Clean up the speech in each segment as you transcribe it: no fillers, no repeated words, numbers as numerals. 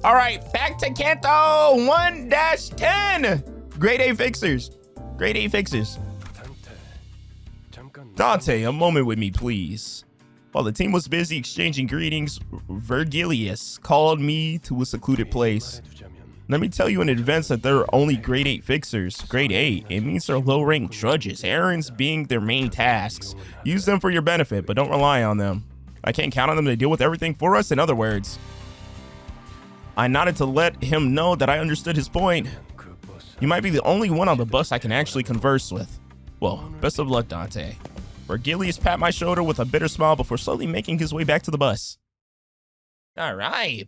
All right, back to Canto 1-10. Grade A fixers. Grade A fixers. Dante, a moment with me, please. While the team was busy exchanging greetings, Vergilius called me to a secluded place. Let me tell you in advance that they're only grade 8 fixers. Grade 8, it means they're low-ranked drudges, errands being their main tasks. Use them for your benefit, but don't rely on them. I can't count on them to deal with everything for us, in other words. I nodded to let him know that I understood his point. You might be the only one on the bus I can actually converse with. Well, best of luck, Dante. Vergilius pat my shoulder with a bitter smile before slowly making his way back to the bus. All right.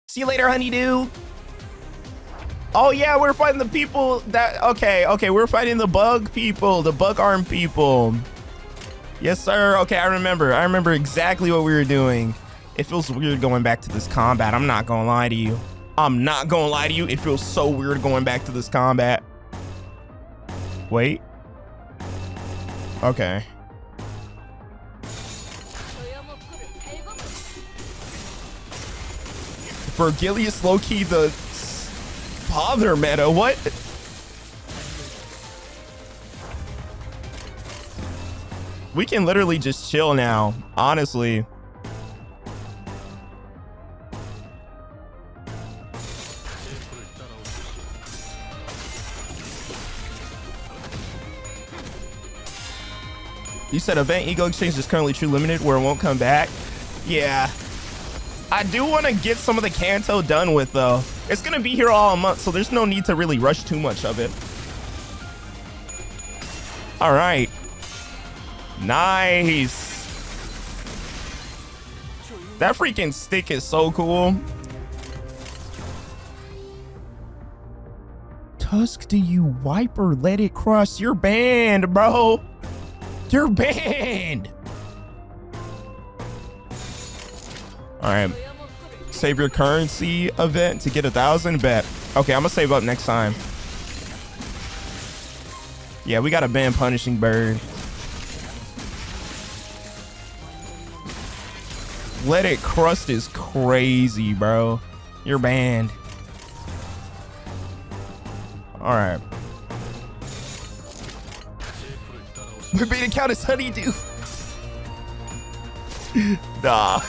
See you later, honeydew. Oh yeah, we're fighting the people that, okay, we're fighting the bug people, the bug arm people. Yes, sir. Okay, I remember exactly what we were doing. It feels weird going back to this combat. I'm not gonna lie to you. It feels so weird going back to this combat. Wait. Okay. Vergilius low-key the father meta. What? We can literally just chill now, honestly. You said event ego exchange is currently true limited where it won't come back. Yeah. I do want to get some of the Canto done with though. It's going to be here all month, so there's no need to really rush too much of it. All right. Nice. That freaking stick is so cool. Tusk, do you wipe or let it cross your band, bro? You're banned. All right. Save your currency event to get 1,000 bet. Okay, I'm gonna save up next time. Yeah, we got a ban punishing bird. Let it crust is crazy, bro. You're banned. All right. My beta count is honeydew. Nah.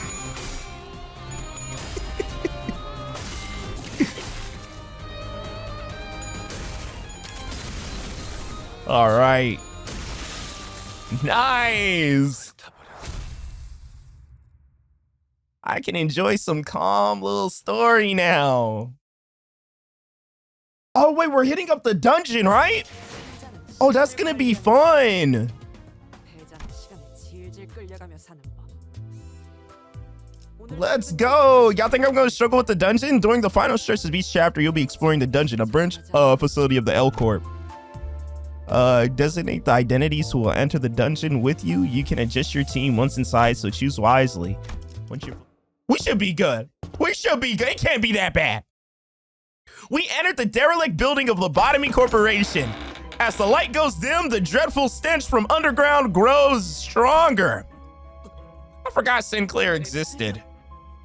All right. Nice. I can enjoy some calm little story now. Oh, wait, we're hitting up the dungeon, right? Oh, that's gonna be fun. Let's go. Y'all think I'm gonna struggle with the dungeon? During the final stretch of each chapter, you'll be exploring the dungeon, a branch facility of the L Corp. Designate the identities who will enter the dungeon with you. You can adjust your team once inside, so choose wisely. We should be good. We should be good. It can't be that bad. We entered the derelict building of Lobotomy Corporation. As the light goes dim, the dreadful stench from underground grows stronger. I forgot Sinclair existed.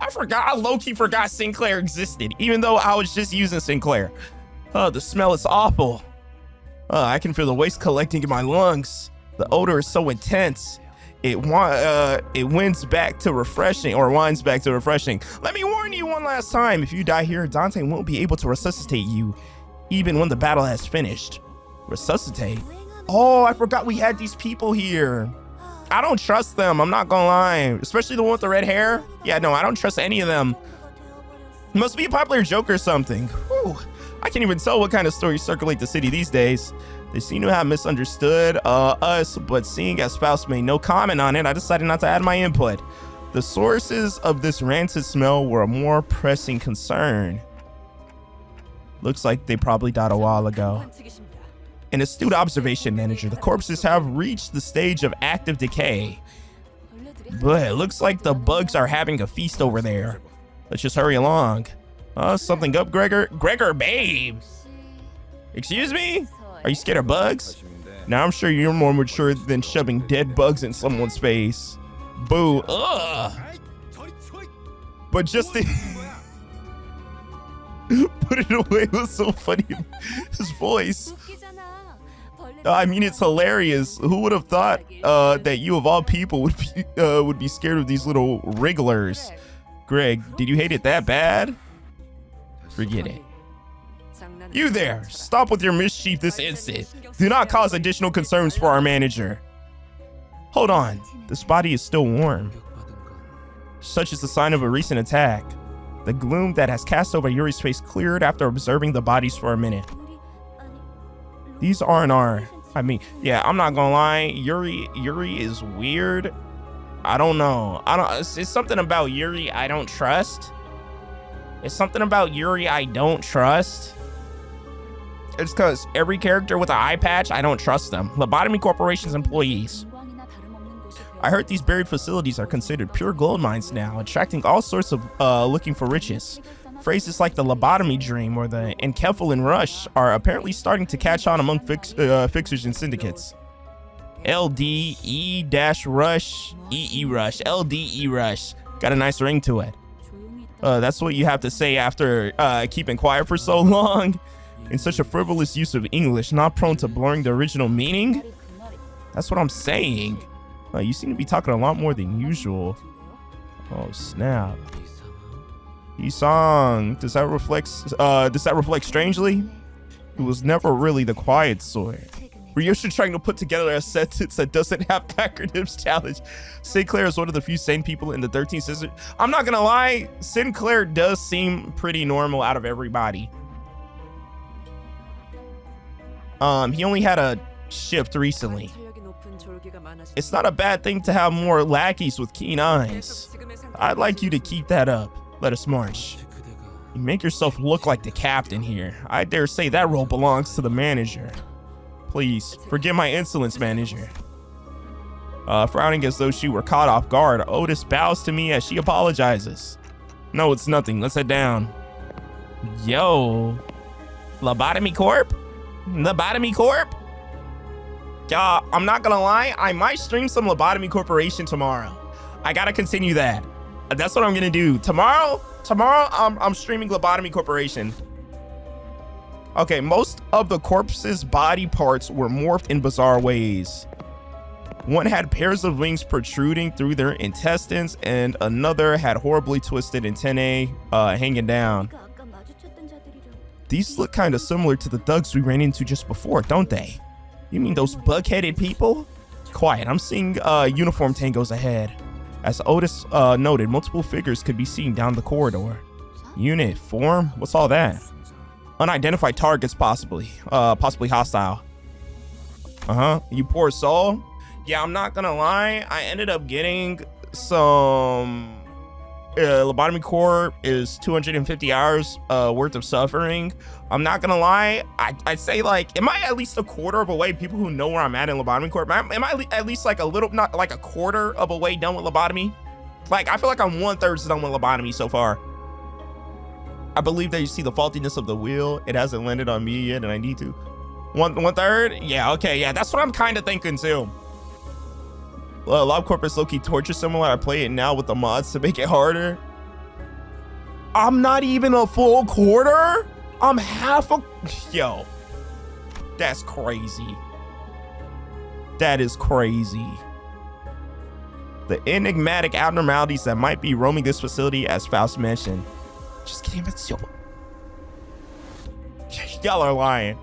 I low-key forgot Sinclair existed, even though I was just using Sinclair. Oh, the smell is awful. I can feel the waste collecting in my lungs. The odor is so intense. It winds back to refreshing. Let me warn you one last time. If you die here, Dante won't be able to resuscitate you, even when the battle has finished. Resuscitate? Oh, I forgot we had these people here. I don't trust them, I'm not gonna lie. Especially the one with the red hair. Yeah, no, I don't trust any of them. Must be a popular joke or something. Whew. I can't even tell what kind of stories circulate the city these days. They seem to have misunderstood us, but seeing as Faust made no comment on it, I decided not to add my input. The sources of this rancid smell were a more pressing concern. Looks like they probably died a while ago. An astute observation, manager. The corpses have reached the stage of active decay. But it looks like the bugs are having a feast over there. Let's just hurry along. Something up, Gregor? Gregor, babe! Excuse me? Are you scared of bugs? Now I'm sure you're more mature than shoving dead bugs in someone's face. Boo. Ugh. but just to put it away was so funny. His voice. I mean, it's hilarious. Who would have thought that you of all people would be scared of these little wrigglers? Greg, did you hate it that bad? Forget it. You there, stop with your mischief this instant. Do not cause additional concerns for our manager. Hold on, this body is still warm. Such is the sign of a recent attack. The gloom that has cast over Yuri's face cleared after observing the bodies for a minute. These aren't I mean, yeah, I'm not gonna lie, Yuri is weird. I don't know. It's something about Yuri I don't trust. It's something about Yuri I don't trust. It's because every character with an eye patch, I don't trust them. Lobotomy Corporation's employees. I heard these buried facilities are considered pure gold mines now, attracting all sorts of looking for riches. Phrases like the lobotomy dream or the encephalin rush are apparently starting to catch on among fixers and syndicates. LDE-rush, EE rush, LDE rush. Got a nice ring to it. That's what you have to say after keeping quiet for so long. In such a frivolous use of English, not prone to blurring the original meaning. That's what I'm saying. You seem to be talking a lot more than usual. Oh snap. Isang, does that reflect strangely? It was never really the quiet sort. Ryosha trying to put together a sentence that doesn't have acronyms challenge. Sinclair is one of the few sane people in the 13th century. I'm not gonna lie, Sinclair does seem pretty normal out of everybody. He only had a shift recently. It's not a bad thing to have more lackeys with keen eyes. I'd like you to keep that up. Let us march. You make yourself look like the captain here. I dare say that role belongs to the manager. Please, forgive my insolence, manager. Frowning as though she were caught off guard, Otis bows to me as she apologizes. No, it's nothing. Let's head down. Yo. Lobotomy Corp? Lobotomy Corp? I'm not gonna lie, I might stream some Lobotomy Corporation tomorrow. I gotta continue that. That's what I'm gonna do. Tomorrow I'm streaming Lobotomy Corporation. Okay, most of the corpses' body parts were morphed in bizarre ways. One had pairs of wings protruding through their intestines, and another had horribly twisted antennae hanging down. These look kind of similar to the thugs we ran into just before, don't they? You mean those bug-headed people? Quiet, I'm seeing uniform tangos ahead. As Otis noted, multiple figures could be seen down the corridor. Unit, form, what's all that? Unidentified targets, possibly hostile. You poor soul. Yeah, I'm not gonna lie, I ended up getting some Lobotomy Corp is 250 hours worth of suffering. I'm not gonna lie, I'd say like, am I at least a quarter of a way, people who know where I'm at in Lobotomy Corp, am I at least like a little, not like a quarter of a way done with lobotomy? Like, I feel like I'm 1/3 done with lobotomy so far. I believe that you see the faultiness of the wheel. It hasn't landed on me yet and I need to. One third? Yeah, okay, yeah, that's what I'm kind of thinking too. LobCorp is low-key torture similar. I play it now with the mods to make it harder. I'm not even a full quarter? I'm half a... Yo. That's crazy. That is crazy. The enigmatic abnormalities that might be roaming this facility, as Faust mentioned. Just kidding, it's yo. Y'all are lying.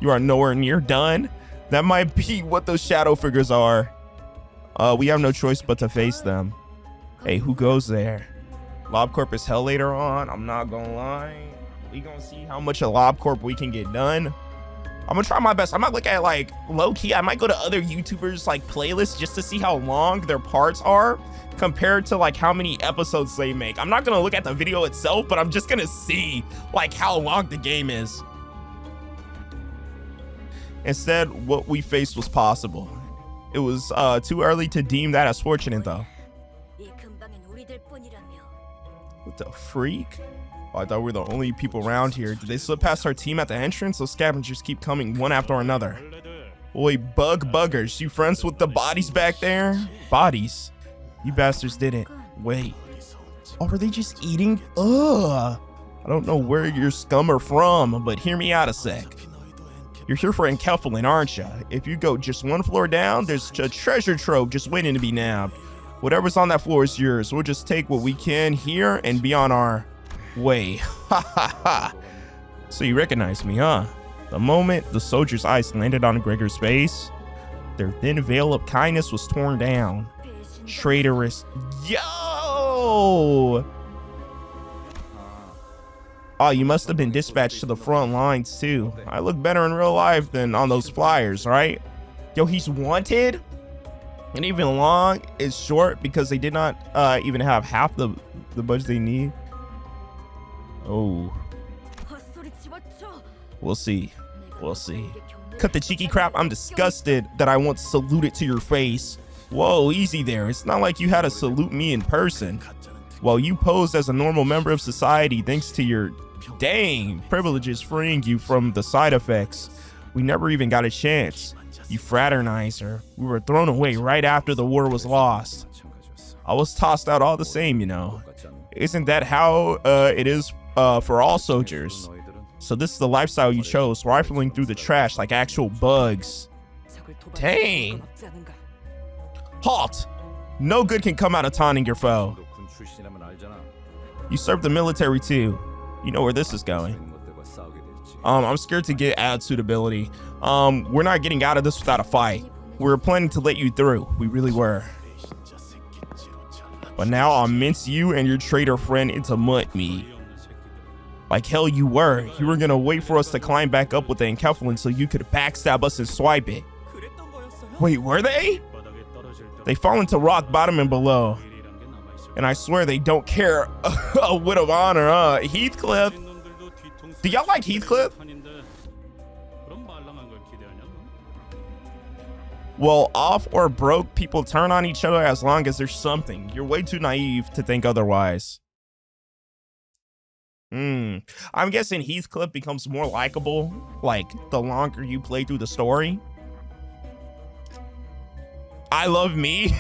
You are nowhere near done. That might be what those shadow figures are. We have no choice but to face them. Hey, who goes there? LobCorp is hell later on. I'm not gonna lie. We gonna see how much of LobCorp we can get done. I'm gonna try my best. I might look at like low-key. I might go to other YouTubers like playlists just to see how long their parts are compared to like how many episodes they make. I'm not gonna look at the video itself, but I'm just gonna see like how long the game is. Instead, what we faced was possible. It was too early to deem that as fortunate though. What the freak? Oh, I thought we were the only people around here. Did they slip past our team at the entrance? Those scavengers keep coming one after another. Boy, buggers, you friends with the bodies back there? Bodies? You bastards didn't. Wait. Oh, are they just eating? Ugh. I don't know where your scum are from, but hear me out a sec. You're here for enkephalin, aren't you? If you go just one floor down, there's a treasure trove just waiting to be nabbed. Whatever's on that floor is yours. We'll just take what we can here and be on our way. Ha ha ha. So you recognize me, huh? The moment the soldier's eyes landed on Gregor's face, their thin veil of kindness was torn down. Traitorous. Yo! Oh, you must have been dispatched to the front lines too. I look better in real life than on those flyers, right? Yo, he's wanted? And even long is short because they did not even have half the budget they need. Oh. We'll see. We'll see. Cut the cheeky crap. I'm disgusted that I once saluted to your face. Whoa, easy there. It's not like you had to salute me in person. While you posed as a normal member of society thanks to your dang privileges freeing you from the side effects. We never even got a chance. You fraternizer. We were thrown away right after the war was lost. I was tossed out all the same, you know. Isn't that how it is for all soldiers? So this is the lifestyle you chose, rifling through the trash like actual bugs. Dang. Halt! No good can come out of taunting your foe. You served the military too. You know where this is going. I'm scared to get attitude ability. We're not getting out of this without a fight. We were planning to let you through. We really were. But now I'll mince you and your traitor friend into mud meat. Like hell you were. You were gonna wait for us to climb back up with the enkephalin so you could backstab us and swipe it. Wait, were they? They fall into rock bottom and below. And I swear they don't care a whit of honor, huh? Heathcliff. Do y'all like Heathcliff? Well, off or broke, people turn on each other as long as there's something. You're way too naive to think otherwise. I'm guessing Heathcliff becomes more likable, like, the longer you play through the story. I love me.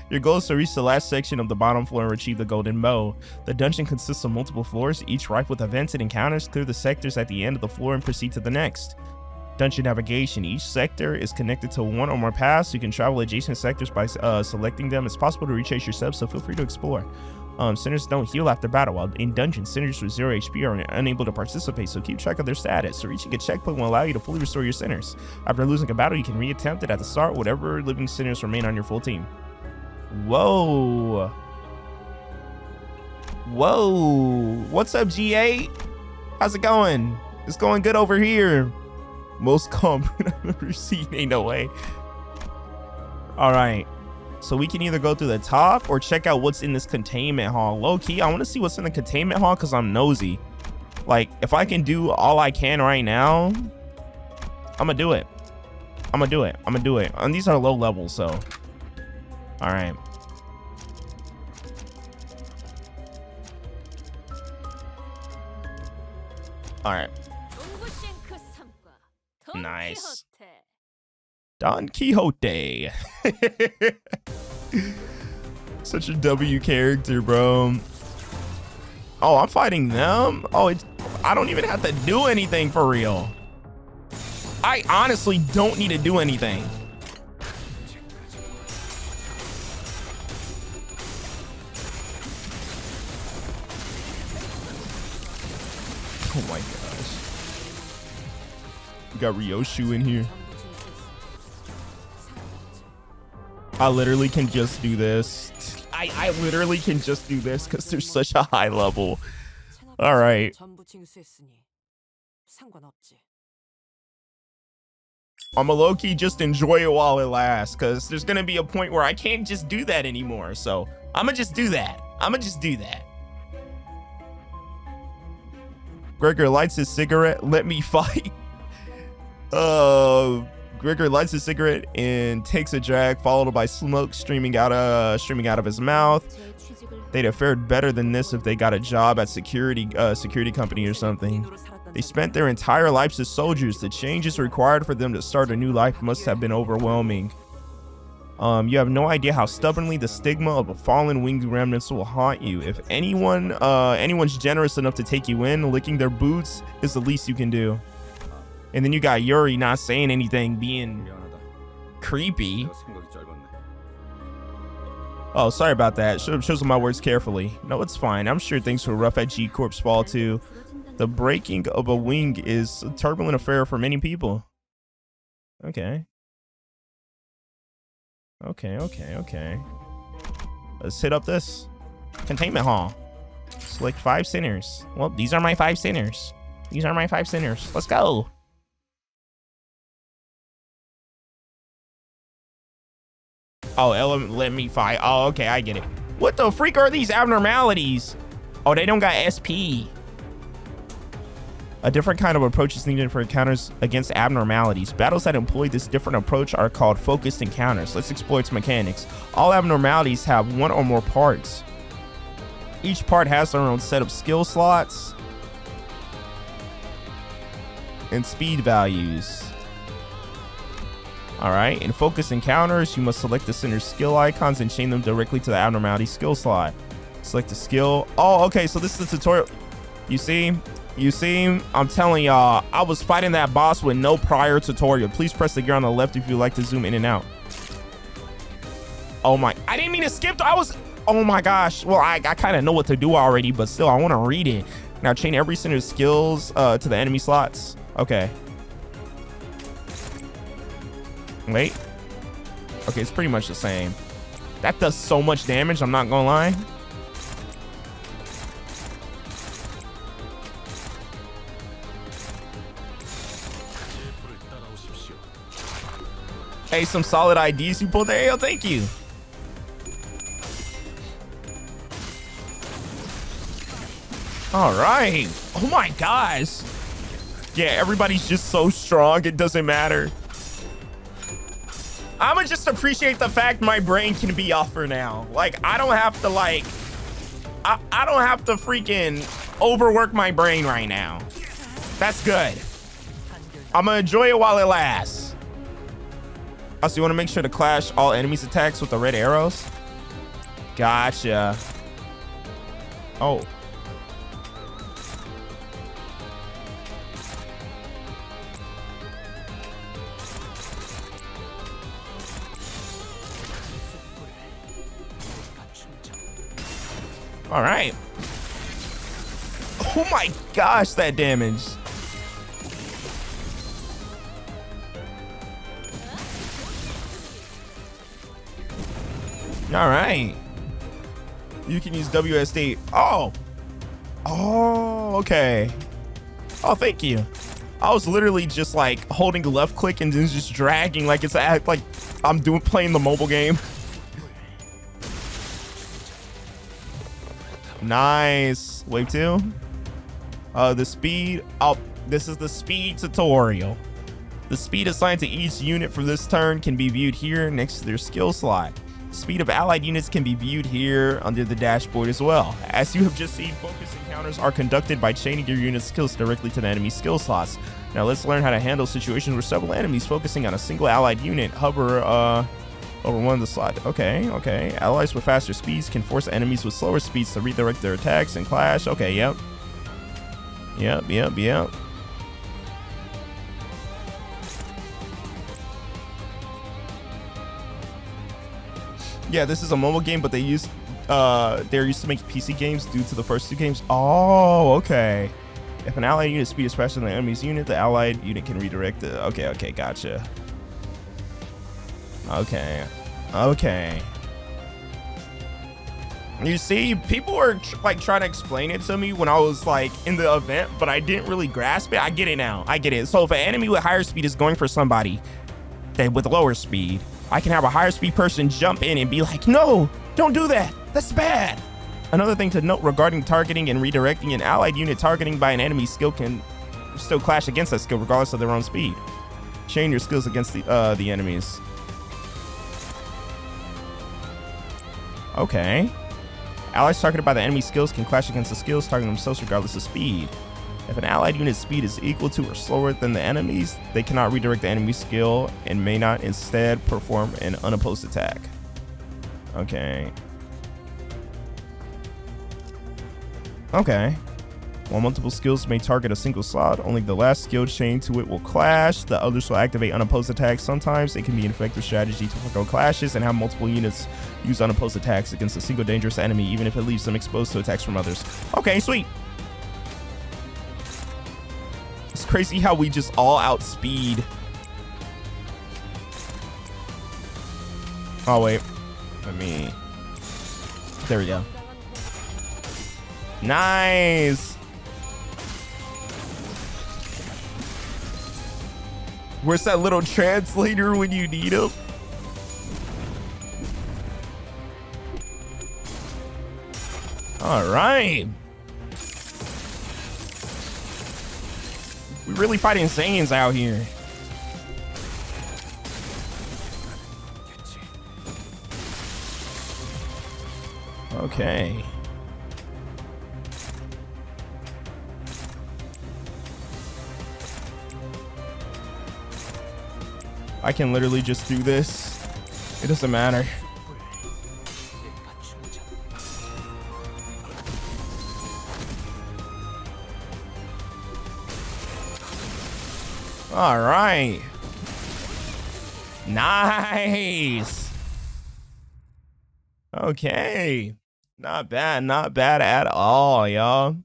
Your goal is to reach the last section of the bottom floor and retrieve the golden bow. The dungeon consists of multiple floors, each ripe with events and encounters. Clear the sectors at the end of the floor and proceed to the next. Dungeon navigation. Each sector is connected to one or more paths. You can travel adjacent sectors by selecting them. It's possible to retrace your steps, so feel free to explore. Sinners don't heal after battle. While in dungeons, sinners with 0 HP are unable to participate, so keep track of their status. So reaching a checkpoint will allow you to fully restore your sinners. After losing a battle, you can reattempt it at the start. Whatever living sinners remain on your full team. Whoa. Whoa. What's up, G8? How's it going? It's going good over here. Most competent I've ever seen. Ain't no way. All right. So we can either go through the top or check out what's in this containment hall. Low key, I want to see what's in the containment hall because I'm nosy. Like, if I can do all I can right now, I'm gonna do it. I'm gonna do it. I'm gonna do it. And these are low levels, so. All right. All right. Nice. Don Quixote. Such a W character, bro. Oh, I'm fighting them? Oh, I don't even have to do anything for real. I honestly don't need to do anything. Oh my gosh. We got Ryoshu in here. I literally can just do this. I literally can just do this because there's such a high level. All right. I'm a low-key just enjoy it while it lasts because there's going to be a point where I can't just do that anymore. So I'm going to just do that. I'm going to just do that. Gregor lights his cigarette. Let me fight. Gregor lights his cigarette and takes a drag, followed by smoke streaming out of his mouth. They'd have fared better than this if they got a job at security company or something. They spent their entire lives as soldiers. The changes required for them to start a new life must have been overwhelming. You have no idea how stubbornly the stigma of a fallen winged remnants will haunt you. If anyone's generous enough to take you in, licking their boots is the least you can do. And then you got Yuri not saying anything, being creepy. Oh, sorry about that. Should have chosen my words carefully. No, it's fine. I'm sure things were rough at G Corp's fall too. The breaking of a wing is a turbulent affair for many people. Okay. Okay. Let's hit up this containment hall. Select 5 sinners. Well, these are my 5 sinners. Let's go. Oh, let me fight. Oh, okay, I get it. What the freak are these abnormalities? Oh, they don't got SP. A different kind of approach is needed for encounters against abnormalities. Battles that employ this different approach are called focused encounters. Let's explore its mechanics. All abnormalities have one or more parts. Each part has their own set of skill slots and speed values. All right, in focused encounters, you must select the sinner's skill icons and chain them directly to the abnormality skill slot. Select the skill. Oh, okay, so this is the tutorial. You see, I'm telling y'all, I was fighting that boss with no prior tutorial. Please press the gear on the left if you'd like to zoom in and out. Oh my, I didn't mean to skip. Oh my gosh. Well, I kind of know what to do already, but still, I want to read it. Now chain every sinner's skills to the enemy slots. Okay. Wait. Okay, it's pretty much the same. That does so much damage, I'm not gonna lie. Hey, some solid IDs you pulled there. Yo, thank you. All right. Oh my gosh. Yeah, everybody's just so strong. It doesn't matter. I'ma just appreciate the fact my brain can be off for now. Like, I don't have to I don't have to freaking overwork my brain right now. That's good. I'm gonna enjoy it while it lasts. Also, you want to make sure to clash all enemies' attacks with the red arrows. Gotcha. Oh. All right. Oh my gosh, that damage. All right. You can use WSD. Oh, okay. Oh, thank you. I was literally just like holding left click and then just dragging like it's like I'm playing the mobile game. Nice. Wave 2. The speed. Oh, this is the speed tutorial. The speed assigned to each unit for this turn can be viewed here next to their skill slot. Speed of allied units can be viewed here under the dashboard as well. As you have just seen, focus encounters are conducted by chaining your unit's skills directly to the enemy skill slots. Now let's learn how to handle situations where several enemies focusing on a single allied unit hover over one of the slots. Okay. Allies with faster speeds can force enemies with slower speeds to redirect their attacks and clash. Okay, yep. Yeah, this is a mobile game, but they're used to make PC games due to the first 2 games. Oh, okay. If an allied unit speed is faster than the enemy's unit, the allied unit can redirect it. Okay, gotcha. Okay. You see, people were like trying to explain it to me when I was like in the event, but I didn't really grasp it. I get it now. So if an enemy with higher speed is going for somebody with lower speed, I can have a higher speed person jump in and be like, no, don't do that. That's bad. Another thing to note regarding targeting and redirecting, an allied unit targeting by an enemy skill can still clash against that skill regardless of their own speed. Chain your skills against the enemies. Okay. Allies targeted by the enemy skills can clash against the skills targeting themselves regardless of speed. If an allied unit's speed is equal to or slower than the enemy's, they cannot redirect the enemy skill and may not instead perform an unopposed attack. Okay. Okay. While multiple skills may target a single slot, only the last skill chain to it will clash. The others will activate unopposed attacks. Sometimes it can be an effective strategy to forgo clashes and have multiple units use unopposed attacks against a single dangerous enemy, even if it leaves them exposed to attacks from others. Okay, sweet. It's crazy how we just all outspeed. Oh, wait. There we go. Nice. Where's that little translator when you need him? All right. We're really fighting Saiyans out here. Okay. I can literally just do this. It doesn't matter. All right. Nice. Okay. Not bad at all, y'all.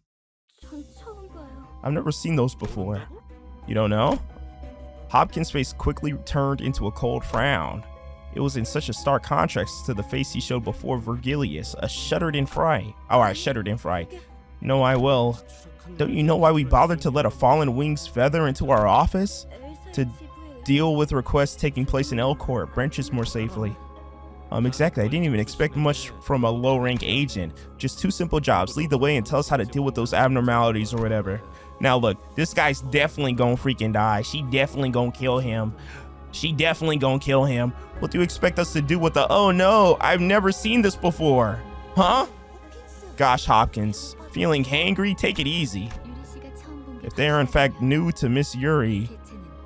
I've never seen those before. You don't know? Hopkins' face quickly turned into a cold frown. It was in such a stark contrast to the face he showed before Vergilius, a shuddered in fright. Oh, I shuddered in fright. No, I will. Don't you know why we bothered to let a fallen wing's feather into our office? To deal with requests taking place in L-Court, branches more safely. Exactly. I didn't even expect much from a low-rank agent. Just 2 simple jobs. Lead the way and tell us how to deal with those abnormalities or whatever. Now look, this guy's definitely gonna freaking die. She definitely gonna kill him. What do you expect us to do with the, oh no, I've never seen this before. Huh? Gosh, Hopkins, feeling hangry? Take it easy. If they are in fact new to Miss Yuri,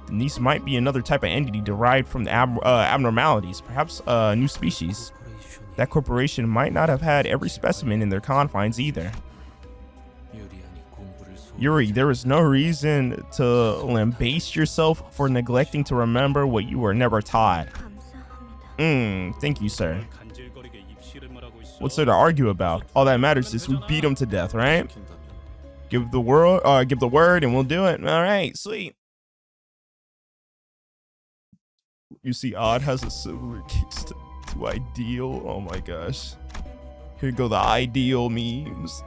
then these might be another type of entity derived from the abnormalities, perhaps a new species. That corporation might not have had every specimen in their confines either. Yuri, there is no reason to lambaste yourself for neglecting to remember what you were never taught. Thank you, sir. What's there to argue about? All that matters is we beat him to death, right? Give the word and we'll do it. All right, sweet. You see, Odd has a similar case to Ideal. Oh my gosh. Here go the Ideal memes.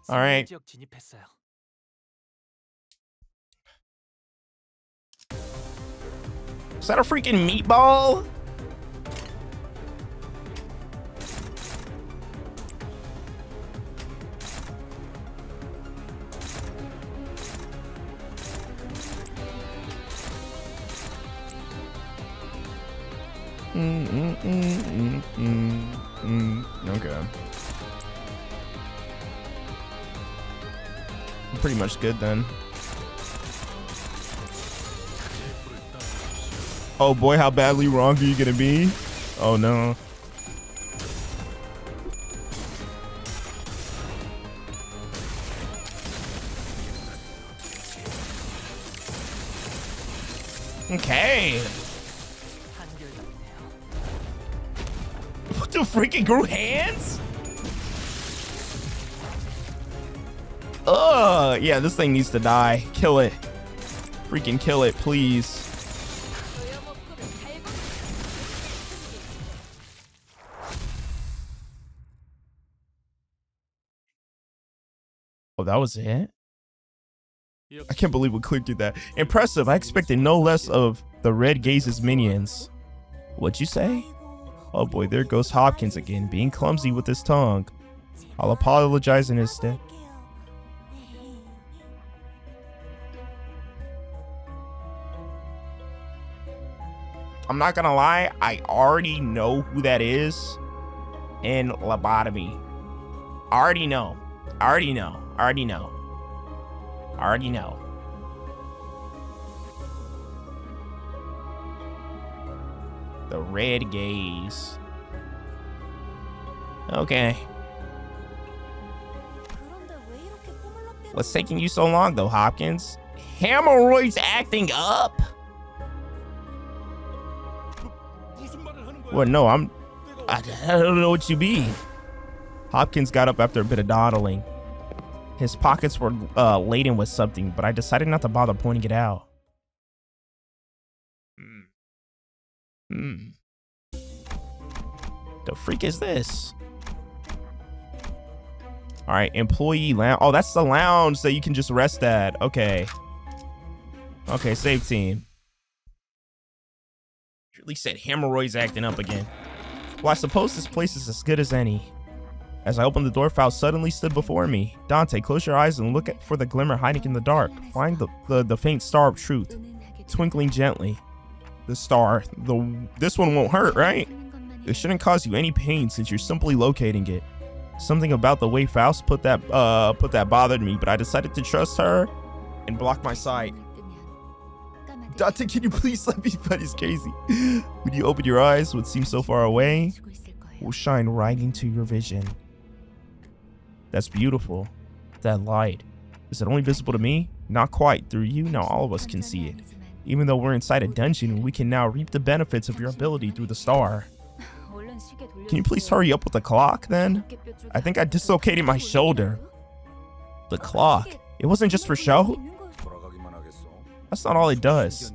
All right. Is that a freaking meatball? Okay. I'm pretty much good then. Oh boy, how badly wrong are you gonna be? Oh no. Okay. What the freaking grew hands? Yeah, this thing needs to die. Kill it. Freaking kill it, please. Oh, that was it? I can't believe we cleared through that. Impressive. I expected no less of the Red Gaze's minions. What'd you say? Oh boy, there goes Hopkins again, being clumsy with his tongue. I'll apologize in his stead. I'm not gonna lie, I already know who that is in Lobotomy. I already know. I already know. I already know. The red gaze. Okay. What's taking you so long, though, Hopkins? Hemorrhoids acting up? Well, no, I don't know what you mean. Hopkins got up after a bit of dawdling. His pockets were laden with something, but I decided not to bother pointing it out. The freak is this? All right, employee lounge. Oh, that's the lounge that you can just rest at. Okay. Okay, save team. Surely said hemorrhoids acting up again. Well, I suppose this place is as good as any. As I opened the door, Faust suddenly stood before me. Dante, close your eyes and look for the glimmer hiding in the dark. Find the faint star of truth, twinkling gently. The star. This one won't hurt, right? It shouldn't cause you any pain since you're simply locating it. Something about the way Faust put that bothered me, but I decided to trust her and block my sight. Dante, can you please let me? But it's crazy. When you open your eyes, what seems so far away will shine right into your vision. That's beautiful. That light. Is it only visible to me? Not quite. Through you, now all of us can see it. Even though we're inside a dungeon, we can now reap the benefits of your ability through the star. Can you please hurry up with the clock, then? I think I dislocated my shoulder. The clock? It wasn't just for show? That's not all it does.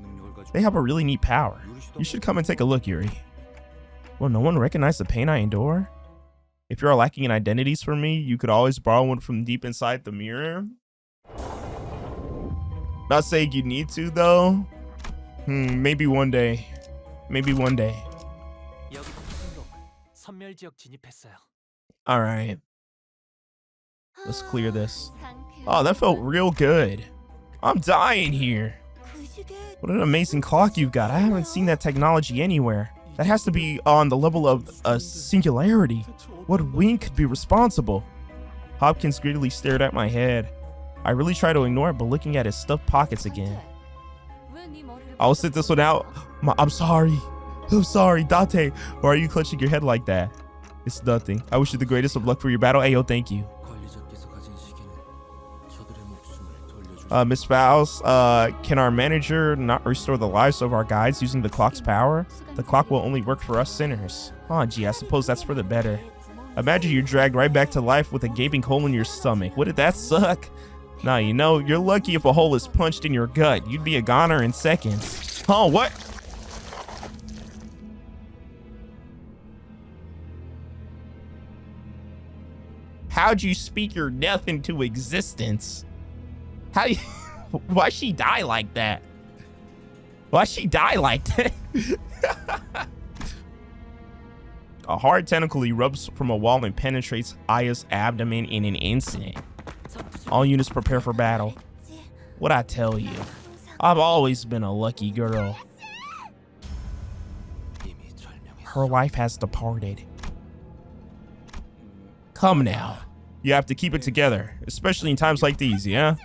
They have a really neat power. You should come and take a look, Yuri. Will no one recognize the pain I endure? If you're lacking in identities for me, you could always borrow one from deep inside the mirror. Not saying you need to, though. Maybe one day. Maybe one day. All right. Let's clear this. Oh, that felt real good. I'm dying here. What an amazing clock you've got. I haven't seen that technology anywhere. That has to be on the level of a singularity. What wing could be responsible? Hopkins greedily stared at my head. I really tried to ignore it, but looking at his stuffed pockets again. I'll sit this one out. I'm sorry. I'm sorry, Dante. Why are you clutching your head like that? It's nothing. I wish you the greatest of luck for your battle. Ayo, thank you. Miss Faust, can our manager not restore the lives of our guides using the clock's power? The clock will only work for us sinners. Oh, gee, I suppose that's for the better. Imagine you're dragged right back to life with a gaping hole in your stomach. Wouldn't that suck? Nah, you know, you're lucky if a hole is punched in your gut. You'd be a goner in seconds. Oh, what? How'd you speak your death into existence? Why'd she die like that? Why'd she die like that? A hard tentacle erupts from a wall and penetrates Aya's abdomen in an instant. All units prepare for battle. What'd I tell you? I've always been a lucky girl. Her life has departed. Come now. You have to keep it together, especially in times like these, yeah?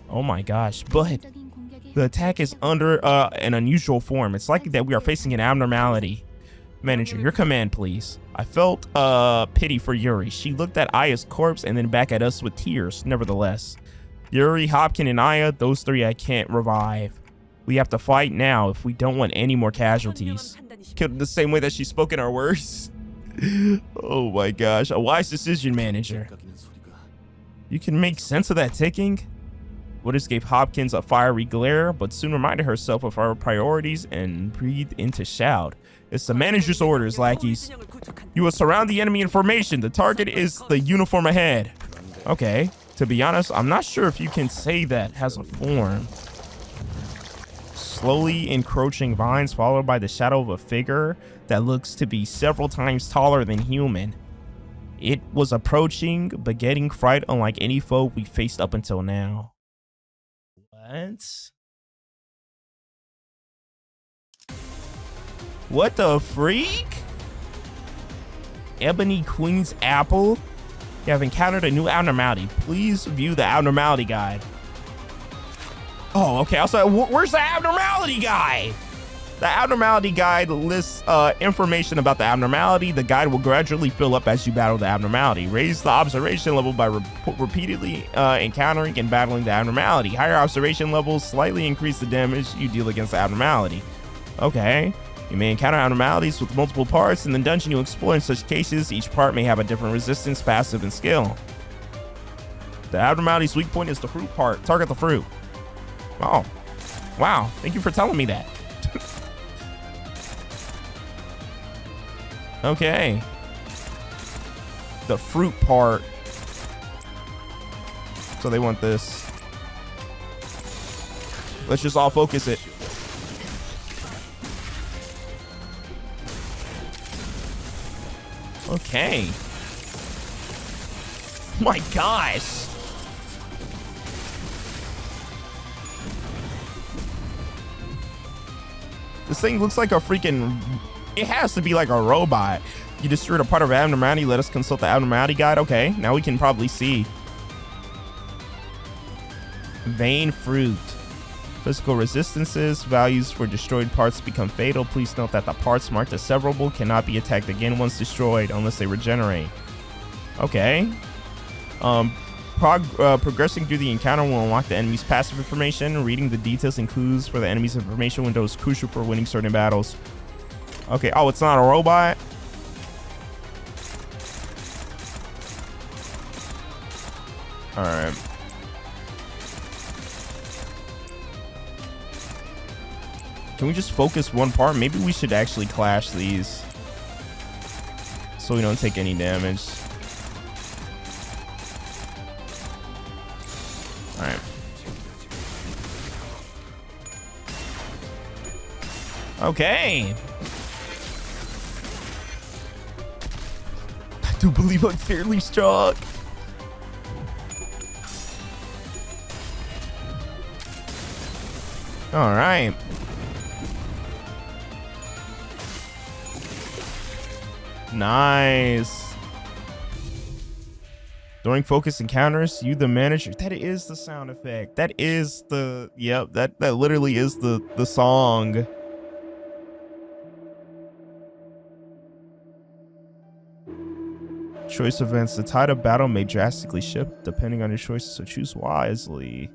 Oh my gosh, but the attack is under an unusual form. It's likely that we are facing an abnormality. Manager, your command, please. I felt pity for Yuri. She looked at Aya's corpse and then back at us with tears, nevertheless. Yuri, Hopkins, and Aya, those three I can't revive. We have to fight now if we don't want any more casualties. Killed the same way that she spoke in our words. Oh my gosh, a wise decision, manager. You can make sense of that ticking? Woodis gave Hopkins a fiery glare, but soon reminded herself of our priorities and breathed in to shout. It's the manager's orders, lackeys. You will surround the enemy in formation. The target is the uniform ahead. Okay, to be honest, I'm not sure if you can say that has a form. Slowly encroaching vines followed by the shadow of a figure that looks to be several times taller than human. It was approaching, but getting fright unlike any foe we faced up until now. What the freak? Ebony Queen's Apple? You have encountered a new abnormality. Please view the abnormality guide. Oh, okay. Also, where's the abnormality guide? The abnormality guide lists information about the abnormality. The guide will gradually fill up as you battle the abnormality. Raise the observation level by repeatedly encountering and battling the abnormality. Higher observation levels slightly increase the damage you deal against the abnormality. Okay. You may encounter abnormalities with multiple parts in the dungeon you explore. In such cases, each part may have a different resistance, passive, and skill. The abnormality's weak point is the fruit part. Target the fruit. Oh, wow. Thank you for telling me that. Okay. The fruit part. So they want this. Let's just all focus it. Okay. My gosh. This thing looks like a freaking... It has to be like a robot. You destroyed a part of abnormality. Let us consult the abnormality guide. Okay, now we can probably see. Vein fruit. Physical resistances. Values for destroyed parts become fatal. Please note that the parts marked as severable cannot be attacked again once destroyed unless they regenerate. Okay. Progressing through the encounter will unlock the enemy's passive information. Reading the details and clues for the enemy's information window is crucial for winning certain battles. Okay. Oh, it's not a robot. All right. Can we just focus one part? Maybe we should actually clash these so we don't take any damage. All right. Okay. I do believe I'm fairly strong. All right. Nice. During focus encounters, you the manager. That is the sound effect. That is the... Yep, that literally is the song. Choice events. The tide of battle may drastically shift depending on your choices, so choose wisely.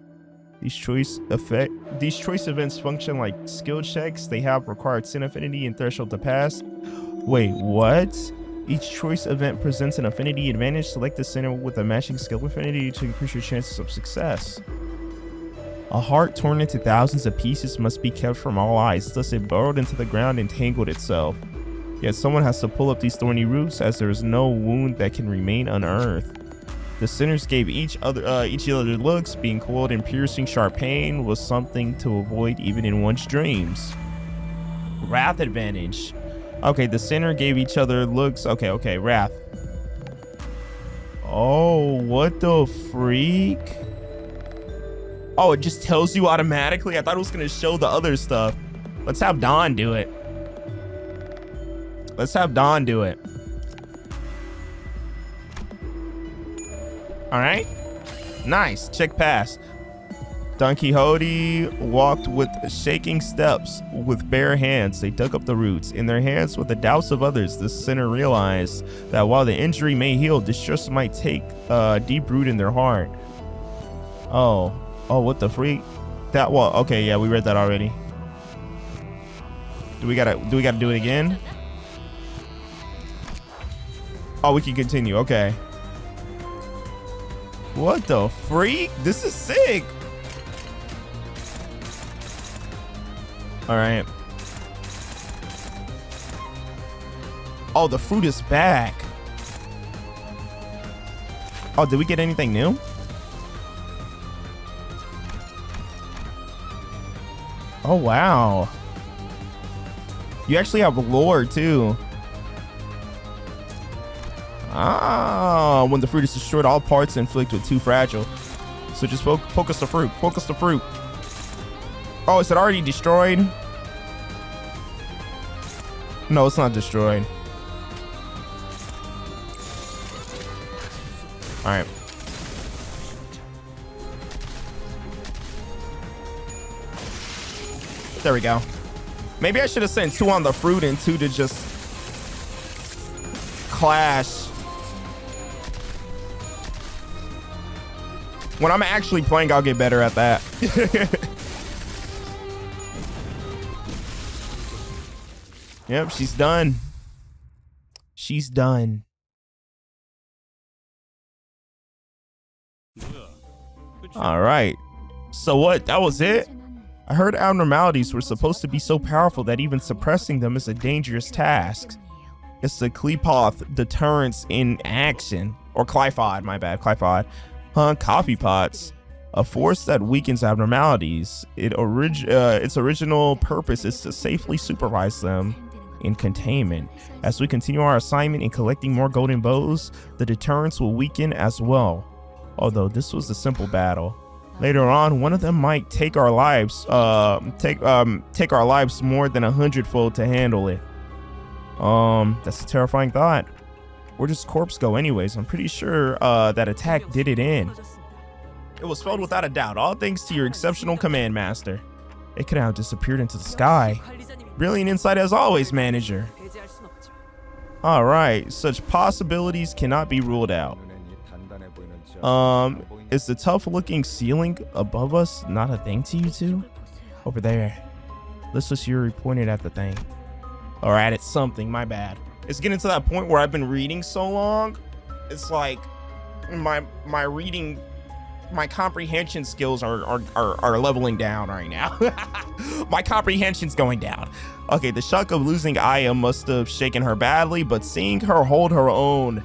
These choice events function like skill checks. They have required sin affinity and threshold to pass. Wait, what? Each choice event presents an affinity advantage. Select the center with a matching skill affinity to increase your chances of success. A heart torn into thousands of pieces must be kept from all eyes, thus it burrowed into the ground and tangled itself. Yet someone has to pull up these thorny roots, as there is no wound that can remain unearthed. The sinners gave each other looks. Being coiled in piercing sharp pain was something to avoid even in one's dreams. Wrath advantage. Okay, the sinner gave each other looks. Okay, wrath. Oh, what the freak? Oh, it just tells you automatically? I thought it was gonna show the other stuff. Let's have Dawn do it. Let's have Dawn do it. All right, nice. Check pass. Don Quixote walked with shaking steps. With bare hands, they dug up the roots. In their hands, with the doubts of others, the sinner realized that while the injury may heal, distress might take deep root in their heart. Oh, what the freak? That wall. Okay, yeah, we read that already. Do we gotta do it again? Oh, we can continue. Okay. What the freak? This is sick. All right. Oh, the fruit is back. Oh, did we get anything new? Oh, wow. You actually have lore too. Ah, when the fruit is destroyed, all parts inflict with too fragile. So just focus the fruit. Focus the fruit. Oh, is it already destroyed? No, it's not destroyed. right. There we go. Maybe I should have sent 2 on the fruit and 2 to just clash. When I'm actually playing, I'll get better at that. Yep, she's done. She's done. All right. So what? That was it? I heard abnormalities were supposed to be so powerful that even suppressing them is a dangerous task. It's the Klepoth deterrence in action. Or Clyphod, my bad, Clyphod. Coffee pots. A force that weakens abnormalities. Its original purpose is to safely supervise them in containment. As we continue our assignment in collecting more golden bows, the deterrence will weaken as well. Although this was a simple battle. Later on, one of them might take our lives, take our lives more than 100-fold to handle it. That's a terrifying thought. Where does corpse go anyways? I'm pretty sure that attack did it in. It was spelled without a doubt, all thanks to your exceptional command master. It could have disappeared into the sky. Brilliant insight as always, manager. Alright, such possibilities cannot be ruled out. Is the tough looking ceiling above us not a thing to you two? Over there. Limbus Yuri pointed at the thing. Alright, it's something, my bad. It's getting to that point where I've been reading so long. It's like my reading, my comprehension skills are leveling down right now. My comprehension's going down. Okay, the shock of losing Aya must have shaken her badly, but seeing her hold her own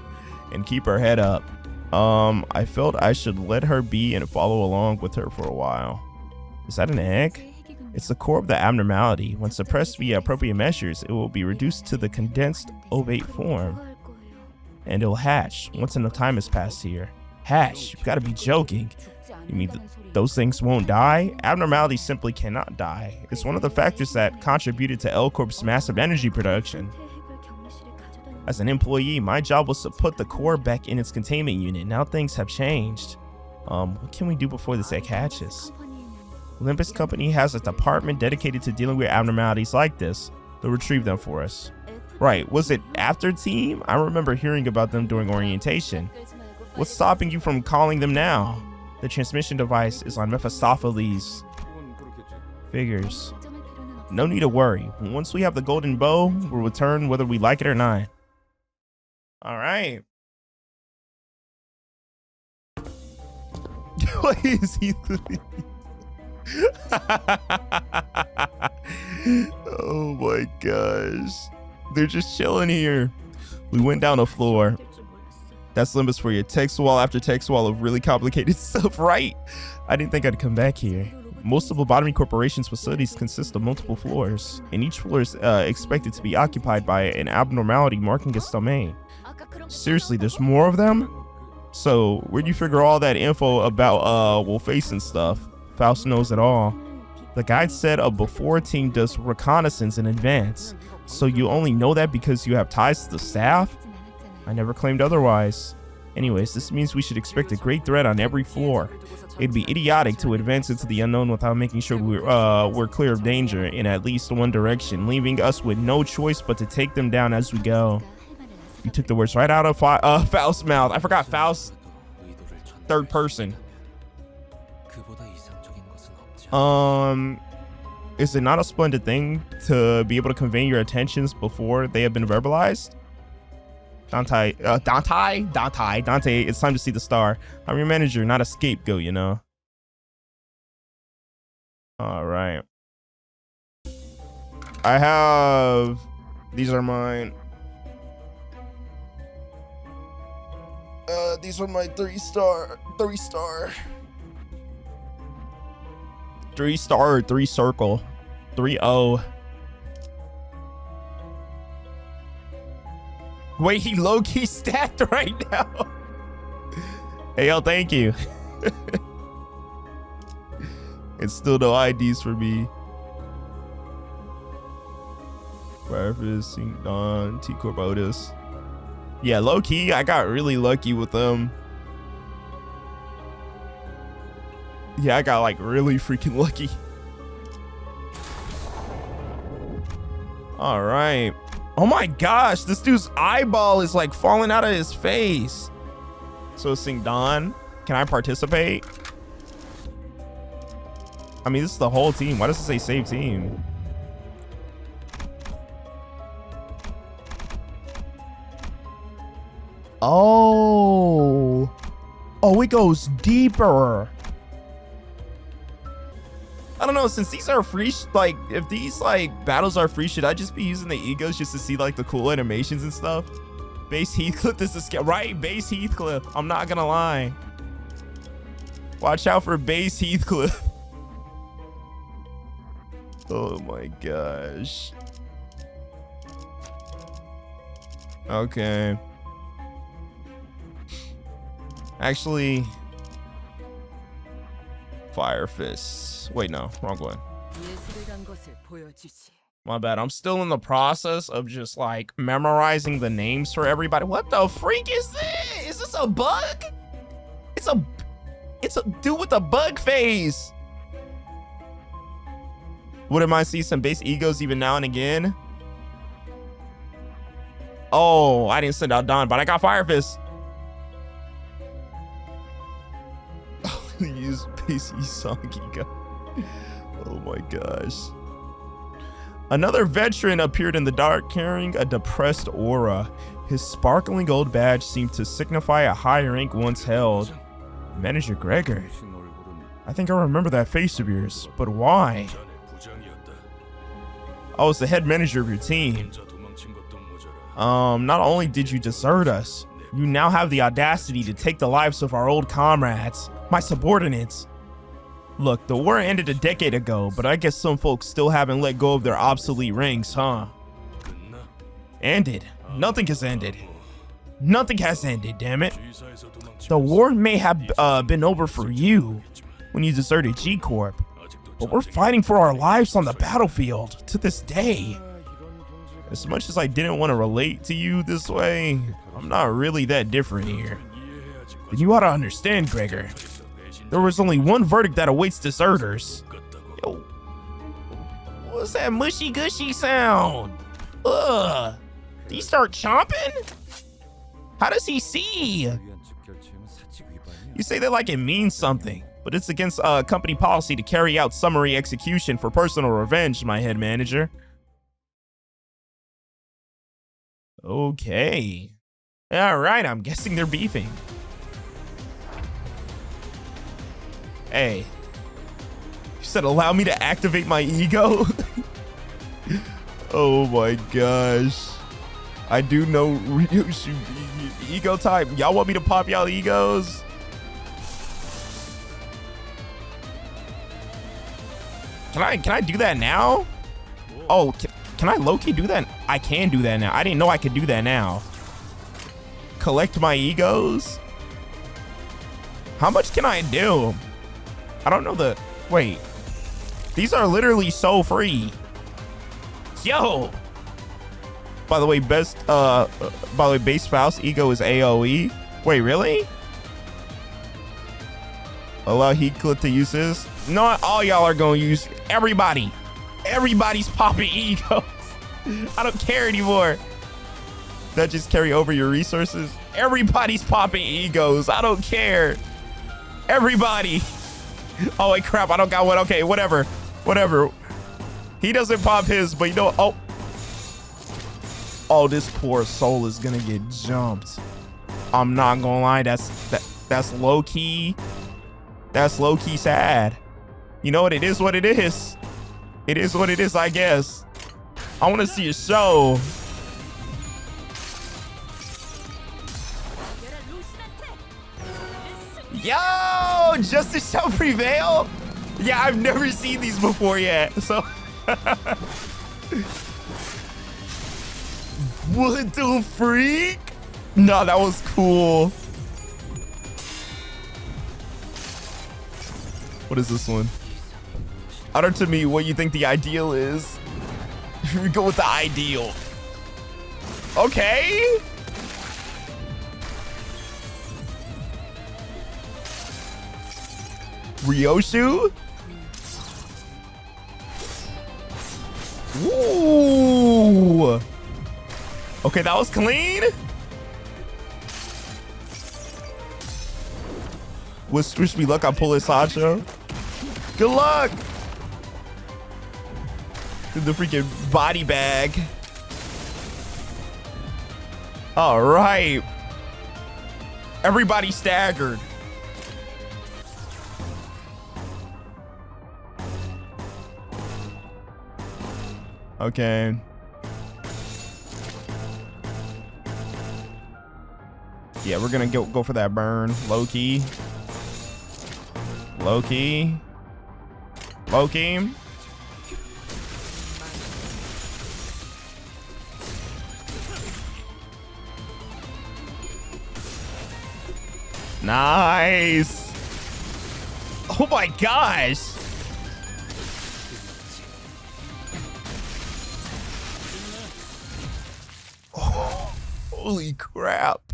and keep her head up, I felt I should let her be and follow along with her for a while. Is that an egg? It's the core of the abnormality. When suppressed via appropriate measures, it will be reduced to the condensed ovate form. And it'll hatch once enough time has passed here. Hatch? You've got to be joking. You mean those things won't die? Abnormality simply cannot die. It's one of the factors that contributed to L Corp's massive energy production. As an employee, my job was to put the core back in its containment unit. Now things have changed. What can we do before this egg hatches? Limbus Company has a department dedicated to dealing with abnormalities like this. They'll retrieve them for us. Right, was it after team? I remember hearing about them during orientation. What's stopping you from calling them now? The transmission device is on Mephistopheles. Figures. No need to worry. Once we have the golden bow, we'll return whether we like it or not. All right. What is he doing? Oh my gosh. They're just chilling here. We went down a floor. That's Limbus for you. Text wall after text wall of really complicated stuff, right? I didn't think I'd come back here. Most of Lobotomy Corporation's facilities consist of multiple floors, and each floor is expected to be occupied by an abnormality marking its domain. Seriously, there's more of them? So, where'd you figure all that info about Wolface and stuff? Faust knows it all. The guide said a before team does reconnaissance in advance. So you only know that because you have ties to the staff? I never claimed otherwise. Anyways, this means we should expect a great threat on every floor. It'd be idiotic to advance into the unknown without making sure we're clear of danger in at least one direction, leaving us with no choice but to take them down as we go. You took the words right out of Faust's mouth. I forgot Faust. Third person. Is it not a splendid thing to be able to convey your intentions before they have been verbalized? Dante, it's time to see the star. I'm your manager, not a scapegoat, you know. All right. I have, these are mine. These are my 3-star, 3 circle, 3-0. Wait, he low-key stacked right now. Hey, yo, thank you. It's still no IDs for me. Breakfast, Don, T Corbotus. Yeah, low-key, I got really lucky with them. Yeah, I got like really freaking lucky. All right. Oh my gosh, this dude's eyeball is like falling out of his face. So sing Don, can I participate? I mean, this is the whole team. Why does it say save team? Oh. Oh, it goes deeper. I don't know, since these are free, like, if these, like, battles are free, should I just be using the egos just to see, like, the cool animations and stuff? Base Heathcliff, this is, right? Base Heathcliff. I'm not gonna lie. Watch out for Base Heathcliff. Oh my gosh. Okay. Actually, Fire Fists. Wait, no, wrong one. My bad. I'm still in the process of just like memorizing the names for everybody. What the freak is this? Is this a bug? It's a dude with a bug face. Wouldn't mind see some base egos even now and again. Oh, I didn't send out Don, but I got Fire Fist. Use base Isong ego. Oh my gosh. Another veteran appeared in the dark carrying a depressed aura. His sparkling gold badge seemed to signify a high rank once held. Manager Gregor. I think I remember that face of yours, but why? I was the head manager of your team. Not only did you desert us, you now have the audacity to take the lives of our old comrades, my subordinates. Look, the war ended a decade ago, but I guess some folks still haven't let go of their obsolete ranks, huh? Ended? Nothing has ended. Nothing has ended, damn it. The war may have been over for you when you deserted G-Corp, but we're fighting for our lives on the battlefield to this day. As much as I didn't want to relate to you this way, I'm not really that different here. But you ought to understand, Gregor. There was only one verdict that awaits deserters. Yo, what's that mushy gushy sound? Ugh. Did he start chomping? How does he see? You say that like it means something, but it's against company policy to carry out summary execution for personal revenge, my head manager. Okay. All right, I'm guessing they're beefing. Hey, you said allow me to activate my ego? Oh my gosh. I do know ego type. Y'all want me to pop y'all egos? Can I do that now? Oh, can I low-key do that? I can do that now. I didn't know I could do that now. Collect my egos? How much can I do? I don't know the, wait. These are literally so free. Yo. By the way, base Faust ego is AoE. Wait, really? Allow Heathcliff to use this? Not all y'all are gonna use, everybody. Everybody's popping egos. I don't care anymore. That just carry over your resources. Everybody's popping egos. I don't care. Everybody. Oh wait, crap, I don't got one. Okay, whatever. He doesn't pop his, but you know, oh, this poor soul is gonna get jumped. I'm not gonna lie, that's low-key. That's low-key sad. You know what, it is what it is. It is what it is, I guess. I want to see a show. Yo, justice shall prevail. Yeah, I've never seen these before yet. So, what the freak? No, that was cool. What is this one? Utter to me what you think the ideal is. We go with the ideal. Okay. Ryoshu? Ooh. Okay, that was clean. Wish me luck, I pull it, Sancho. Good luck. The freaking body bag. All right. Everybody staggered. Okay. Yeah, we're gonna go for that burn. Low-key. Low-key. Low-key. Nice. Oh my gosh. Oh, holy crap.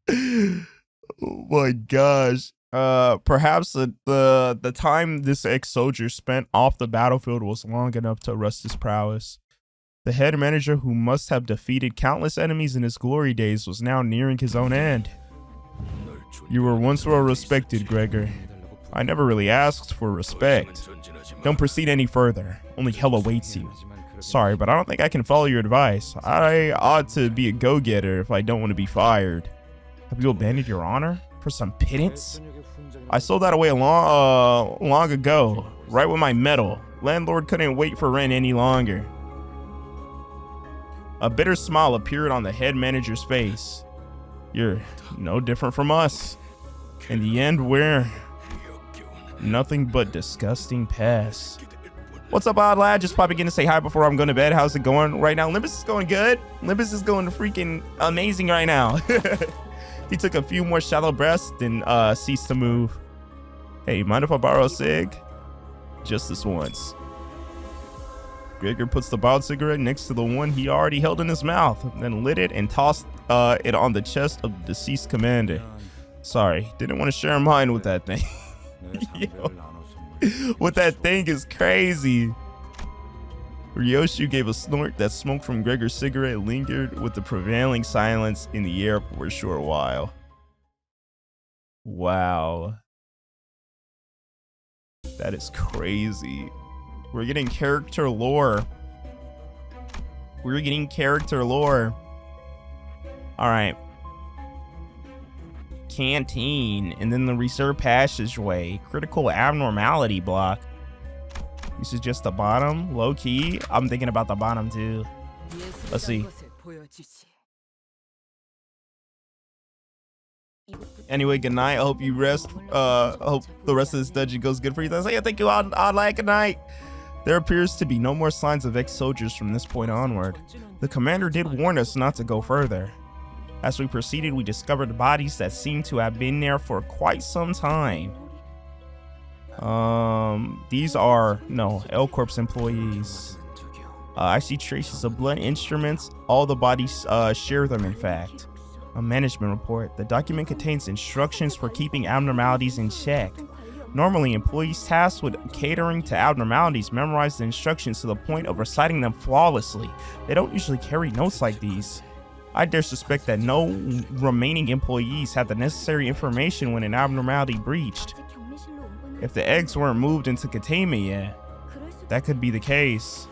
Oh my gosh. Perhaps the time this ex-soldier spent off the battlefield was long enough to rust his prowess. The head manager, who must have defeated countless enemies in his glory days, was now nearing his own end. You were once well respected, Gregor. I never really asked for respect. Don't proceed any further. Only hell awaits you. Sorry, but I don't think I can follow your advice. I ought to be a go-getter if I don't want to be fired. Have you abandoned your honor for some pittance? I sold that away long ago, right with my medal. Landlord couldn't wait for rent any longer. A bitter smile appeared on the head manager's face. You're no different from us. In the end, we're nothing but disgusting pests. What's up, odd lad? Just popping in to say hi before I'm going to bed. How's it going right now? Limbus is going good. Limbus is going freaking amazing right now. He took a few more shallow breaths, then ceased to move. Hey, mind if I borrow a cig? Just this once. Gregor puts the bottled cigarette next to the one he already held in his mouth, then lit it and tossed it on the chest of the deceased commander. Sorry, didn't want to share mine with that thing. Yo, what that thing is crazy. Ryoshu gave a snort. That smoke from Gregor's cigarette lingered with the prevailing silence in the air for a short while. Wow. That is crazy. We're getting character lore. We're getting character lore. All right. Canteen, and then the reserve passageway. Critical abnormality block. This is just the bottom, low key. I'm thinking about the bottom too. Let's see. Anyway, good night. I hope you rest. I hope the rest of this dungeon goes good for you. Yeah, thank you, odd like good night. There appears to be no more signs of ex-soldiers from this point onward. The commander did warn us not to go further. As we proceeded, we discovered bodies that seemed to have been there for quite some time. These are, no, L-Corp's employees. I see traces of blood instruments. All the bodies share them, in fact. A management report. The document contains instructions for keeping abnormalities in check. Normally, employees tasked with catering to abnormalities memorize the instructions to the point of reciting them flawlessly. They don't usually carry notes like these. I dare suspect that no remaining employees had the necessary information when an abnormality breached. If the eggs weren't moved into containment yet, that could be the case.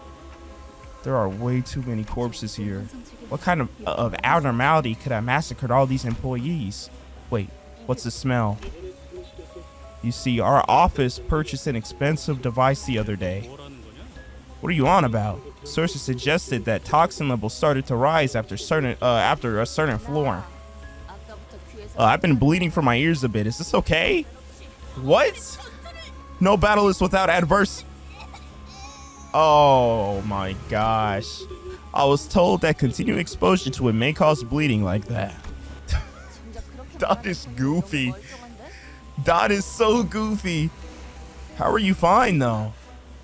There are way too many corpses here. What kind of abnormality could have massacred all these employees? Wait, what's the smell? You see, our office purchased an expensive device the other day. What are you on about? Sources suggested that toxin levels started to rise after a certain floor. I've been bleeding from my ears a bit. Is this okay? What? No battle is without adverse. Oh my gosh. I was told that continued exposure to it may cause bleeding like that. That is goofy. That is so goofy. How are you fine though?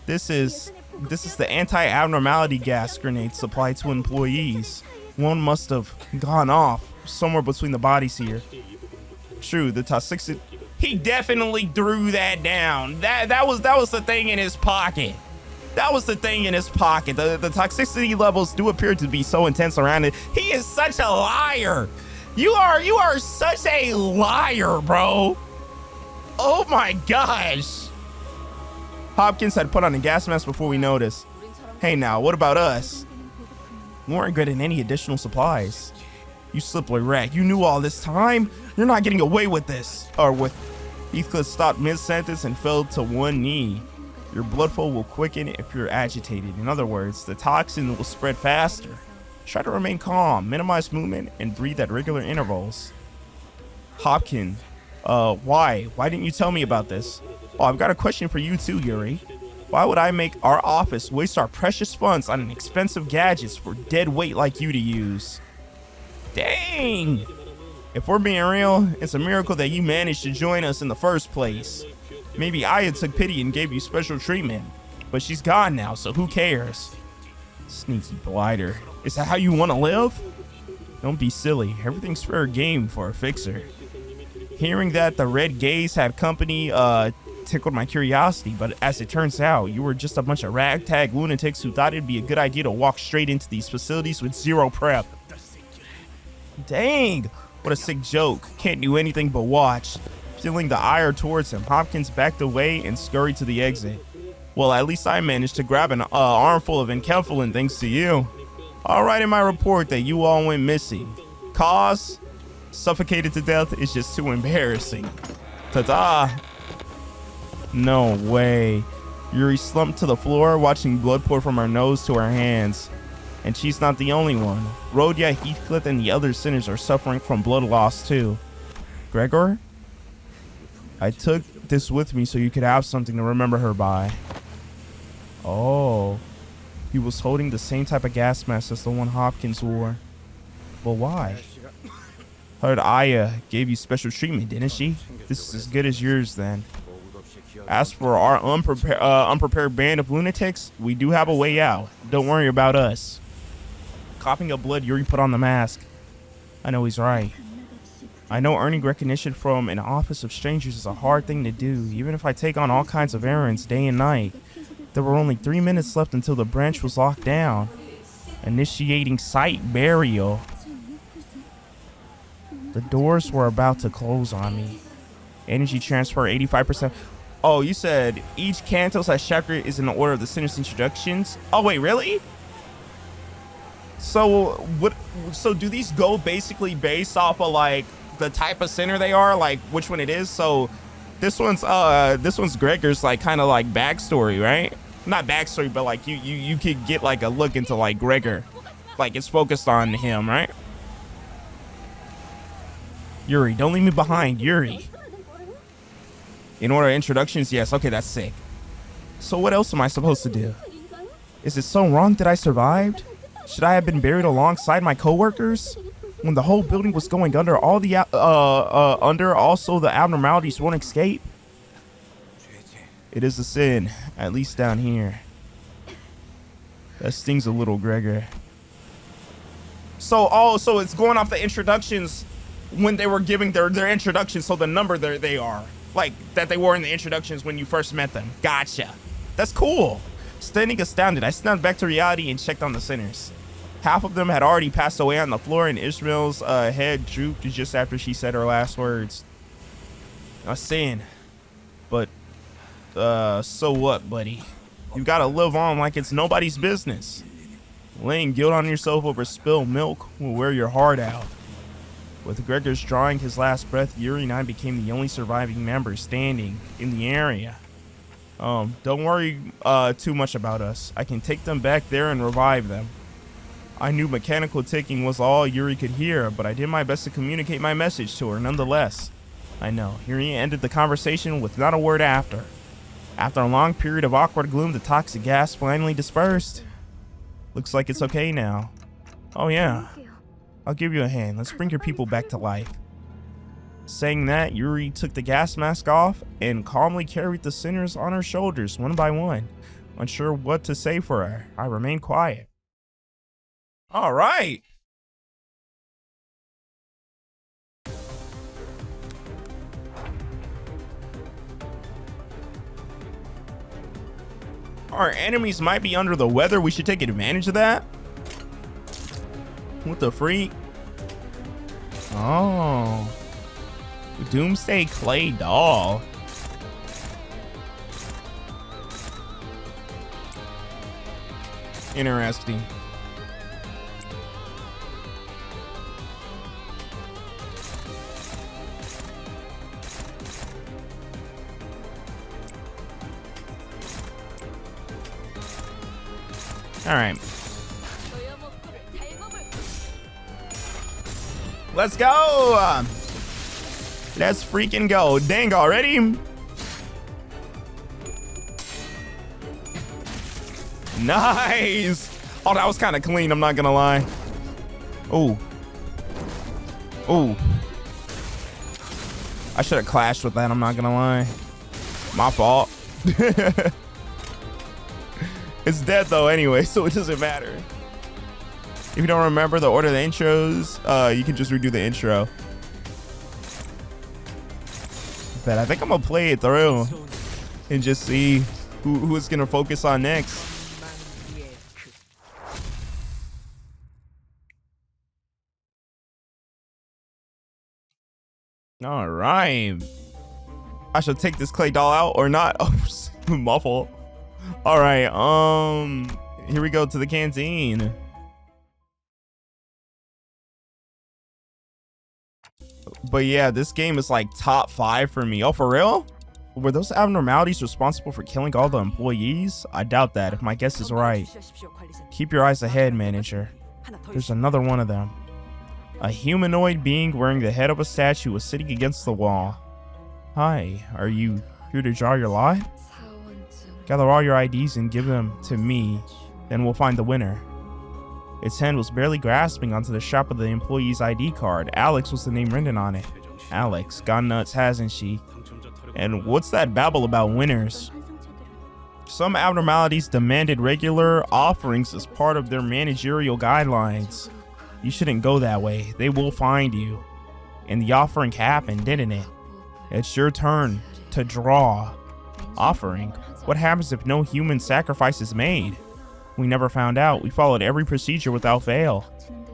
This is the anti-abnormality gas grenade supplied to employees. One must have gone off somewhere between the bodies here. True, the He definitely threw that down. That was the thing in his pocket. That was the thing in his pocket. The toxicity levels do appear to be so intense around it. He is such a liar. You are such a liar, bro. Oh my gosh. Hopkins had put on a gas mask before we noticed. Hey now, what about us? We weren't getting any additional supplies. You slippery rat, you knew all this time? You're not getting away with this. Or with Heathcliff stopped mid-sentence and fell to one knee. Your blood flow will quicken if you're agitated. In other words, the toxin will spread faster. Try to remain calm, minimize movement, and breathe at regular intervals. Hopkins, why? Why didn't you tell me about this? Oh, I've got a question for you too, Yuri. Why would I make our office waste our precious funds on expensive gadgets for dead weight like you to use? Dang! If we're being real, it's a miracle that you managed to join us in the first place. Maybe Aya took pity and gave you special treatment, but she's gone now, so who cares? Sneaky blighter. Is that how you want to live? Don't be silly. Everything's fair game for a fixer. Hearing that the Red Gaze had company tickled my curiosity, but as it turns out, you were just a bunch of ragtag lunatics who thought it'd be a good idea to walk straight into these facilities with zero prep. Dang, what a sick joke. Can't do anything but watch. Feeling the ire towards him, Hopkins backed away and scurried to the exit. Well, at least I managed to grab an armful of enkephalin thanks to you. I'll write in my report that you all went missing. Cause? Suffocated to death is just too embarrassing. Ta-da! No way. Yuri slumped to the floor, watching blood pour from her nose to her hands. And she's not the only one. Rhodia, Heathcliff, and the other sinners are suffering from blood loss too. Gregor? I took this with me so you could have something to remember her by. Oh. He was holding the same type of gas mask as the one Hopkins wore. But why? Heard Aya gave you special treatment, didn't she? This is as good as yours then. As for our unprepared band of lunatics, we do have a way out. Don't worry about us. Coughing up blood, Yuri put on the mask. I know he's right. I know earning recognition from an office of strangers is a hard thing to do, even if I take on all kinds of errands day and night. There were only 3 minutes left until the branch was locked down. Initiating site burial. The doors were about to close on me. Energy transfer 85%. Oh, you said each Canto/chapter is in the order of the sinner's introductions? Oh, wait, really? So what? So do these go basically based off of like the type of sinner they are, like which one it is? So this one's Gregor's like kind of like backstory, right? Not backstory, but like you could get like a look into like Gregor, like it's focused on him, right? Yuri, don't leave me behind, Yuri. In order of introductions, yes, okay, that's sick. So what else am I supposed to do? Is it so wrong that I survived? Should I have been buried alongside my coworkers? When the whole building was going under, all the also the abnormalities won't escape? It is a sin, at least down here. That stings a little, Gregor. So, so it's going off the introductions when they were giving their introductions, so the number they are. Like, that they were in the introductions when you first met them. Gotcha. That's cool. Standing astounded, I snapped back to reality and checked on the sinners. Half of them had already passed away on the floor, and Ishmael's head drooped just after she said her last words. A sin. But, so what, buddy? You gotta live on like it's nobody's business. Laying guilt on yourself over spilled milk will wear your heart out. With Gregor's drawing his last breath, Yuri and I became the only surviving members standing in the area. Don't worry too much about us. I can take them back there and revive them. I knew mechanical ticking was all Yuri could hear, but I did my best to communicate my message to her nonetheless. I know, Yuri ended the conversation with not a word after. After a long period of awkward gloom, the toxic gas finally dispersed. Looks like it's okay now. Oh yeah. I'll give you a hand. Let's bring your people back to life. Saying that, Yuri took the gas mask off and calmly carried the sinners on her shoulders one by one. Unsure what to say for her, I remained quiet. All right. Our enemies might be under the weather. We should take advantage of that. What the freak? Oh. Doomsday clay doll. Interesting. All right. Let's go. Let's freaking go. Dang, already? Nice. Oh, that was kind of clean. I'm not going to lie. Oh. Oh. I should have clashed with that. I'm not going to lie. My fault. It's dead though anyway, so it doesn't matter. If you don't remember the order of the intros, you can just redo the intro. But I think I'm gonna play it through and just see who it's gonna focus on next. All right. I should take this clay doll out or not. Oh, muffle. All right. Here we go to the canteen. But yeah, this game is like top 5 for me. Oh, for real? Were those abnormalities responsible for killing all the employees? I doubt that, if my guess is right. Keep your eyes ahead, manager. There's another one of them. A humanoid being wearing the head of a statue was sitting against the wall. Hi, are you here to draw your lot? Gather all your IDs and give them to me, then we'll find the winner. Its hand was barely grasping onto the strap of the employee's ID card. Alex was the name written on it. Alex, gone nuts, hasn't she? And what's that babble about winners? Some abnormalities demanded regular offerings as part of their managerial guidelines. You shouldn't go that way. They will find you. And the offering happened, didn't it? It's your turn to draw. Offering? What happens if no human sacrifice is made? We never found out. We followed every procedure without fail.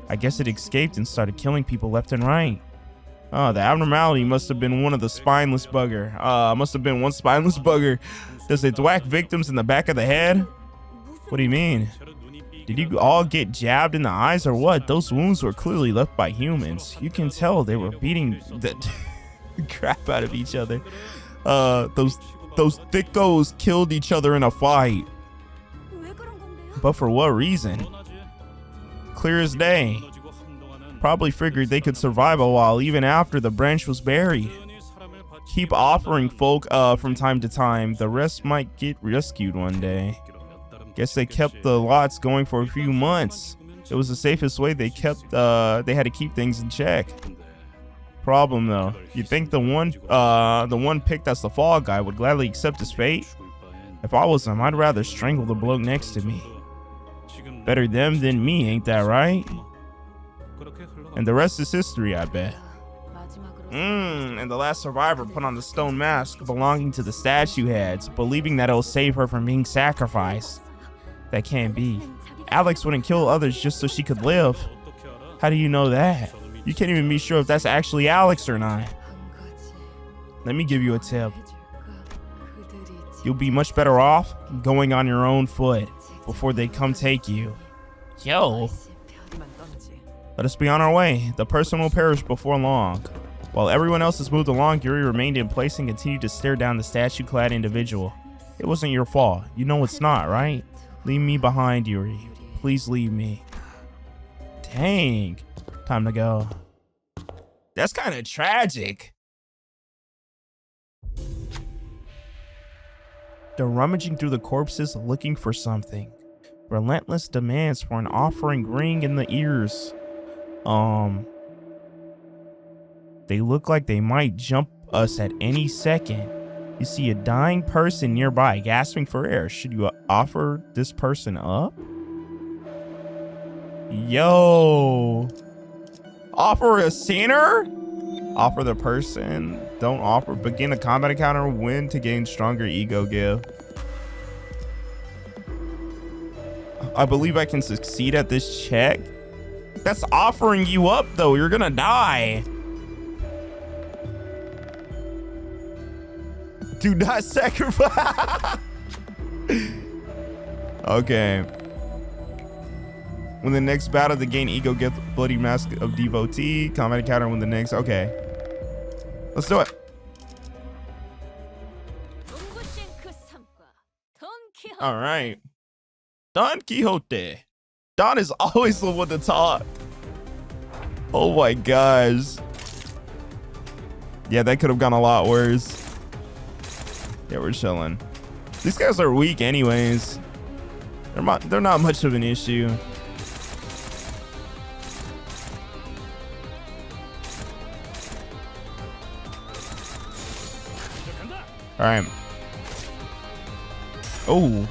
I guess it escaped and started killing people left and right. Oh, the abnormality must have been one of the spineless bugger. Must have been one spineless bugger. Does it whack victims in the back of the head? What do you mean? Did you all get jabbed in the eyes or what? Those wounds were clearly left by humans. You can tell they were beating the crap out of each other. Those thickos killed each other in a fight. But for what reason? Clear as day. Probably figured they could survive a while even after the branch was buried. Keep offering folk from time to time. The rest might get rescued one day. Guess they kept the lots going for a few months. It was the safest way. They had to keep things in check. Problem though, you think the one picked as the fall guy would gladly accept his fate? If I was him, I'd rather strangle the bloke next to me. Better them than me, ain't that right? And the rest is history, I bet. And the last survivor put on the stone mask belonging to the statue heads, believing that it'll save her from being sacrificed. That can't be. Alex wouldn't kill others just so she could live. How do you know that? You can't even be sure if that's actually Alex or not. Let me give you a tip. You'll be much better off going on your own foot before they come take you. Yo. Let us be on our way. The person will perish before long. While everyone else has moved along, Yuri remained in place and continued to stare down the statue-clad individual. It wasn't your fault. You know it's not, right? Leave me behind, Yuri. Please leave me. Dang. Time to go. That's kind of tragic. They're rummaging through the corpses looking for something. Relentless demands for an offering ring in the ears. They look like they might jump us at any second. You see a dying person nearby gasping for air. Should you offer this person up? Yo. Offer a sinner? Offer the person. Don't offer. Begin a combat encounter. Win to gain stronger ego give. I believe I can succeed at this check. That's offering you up, though. You're gonna die. Do not sacrifice. Okay. When the next battle to gain ego, get the bloody mask of devotee. Combat encounter when the next. Okay. Let's do it. All right. Don Quixote. Don is always the one to talk. Oh my gosh. Yeah, that could have gone a lot worse. Yeah, we're chilling. These guys are weak anyways. They're not much of an issue. All right. Oh.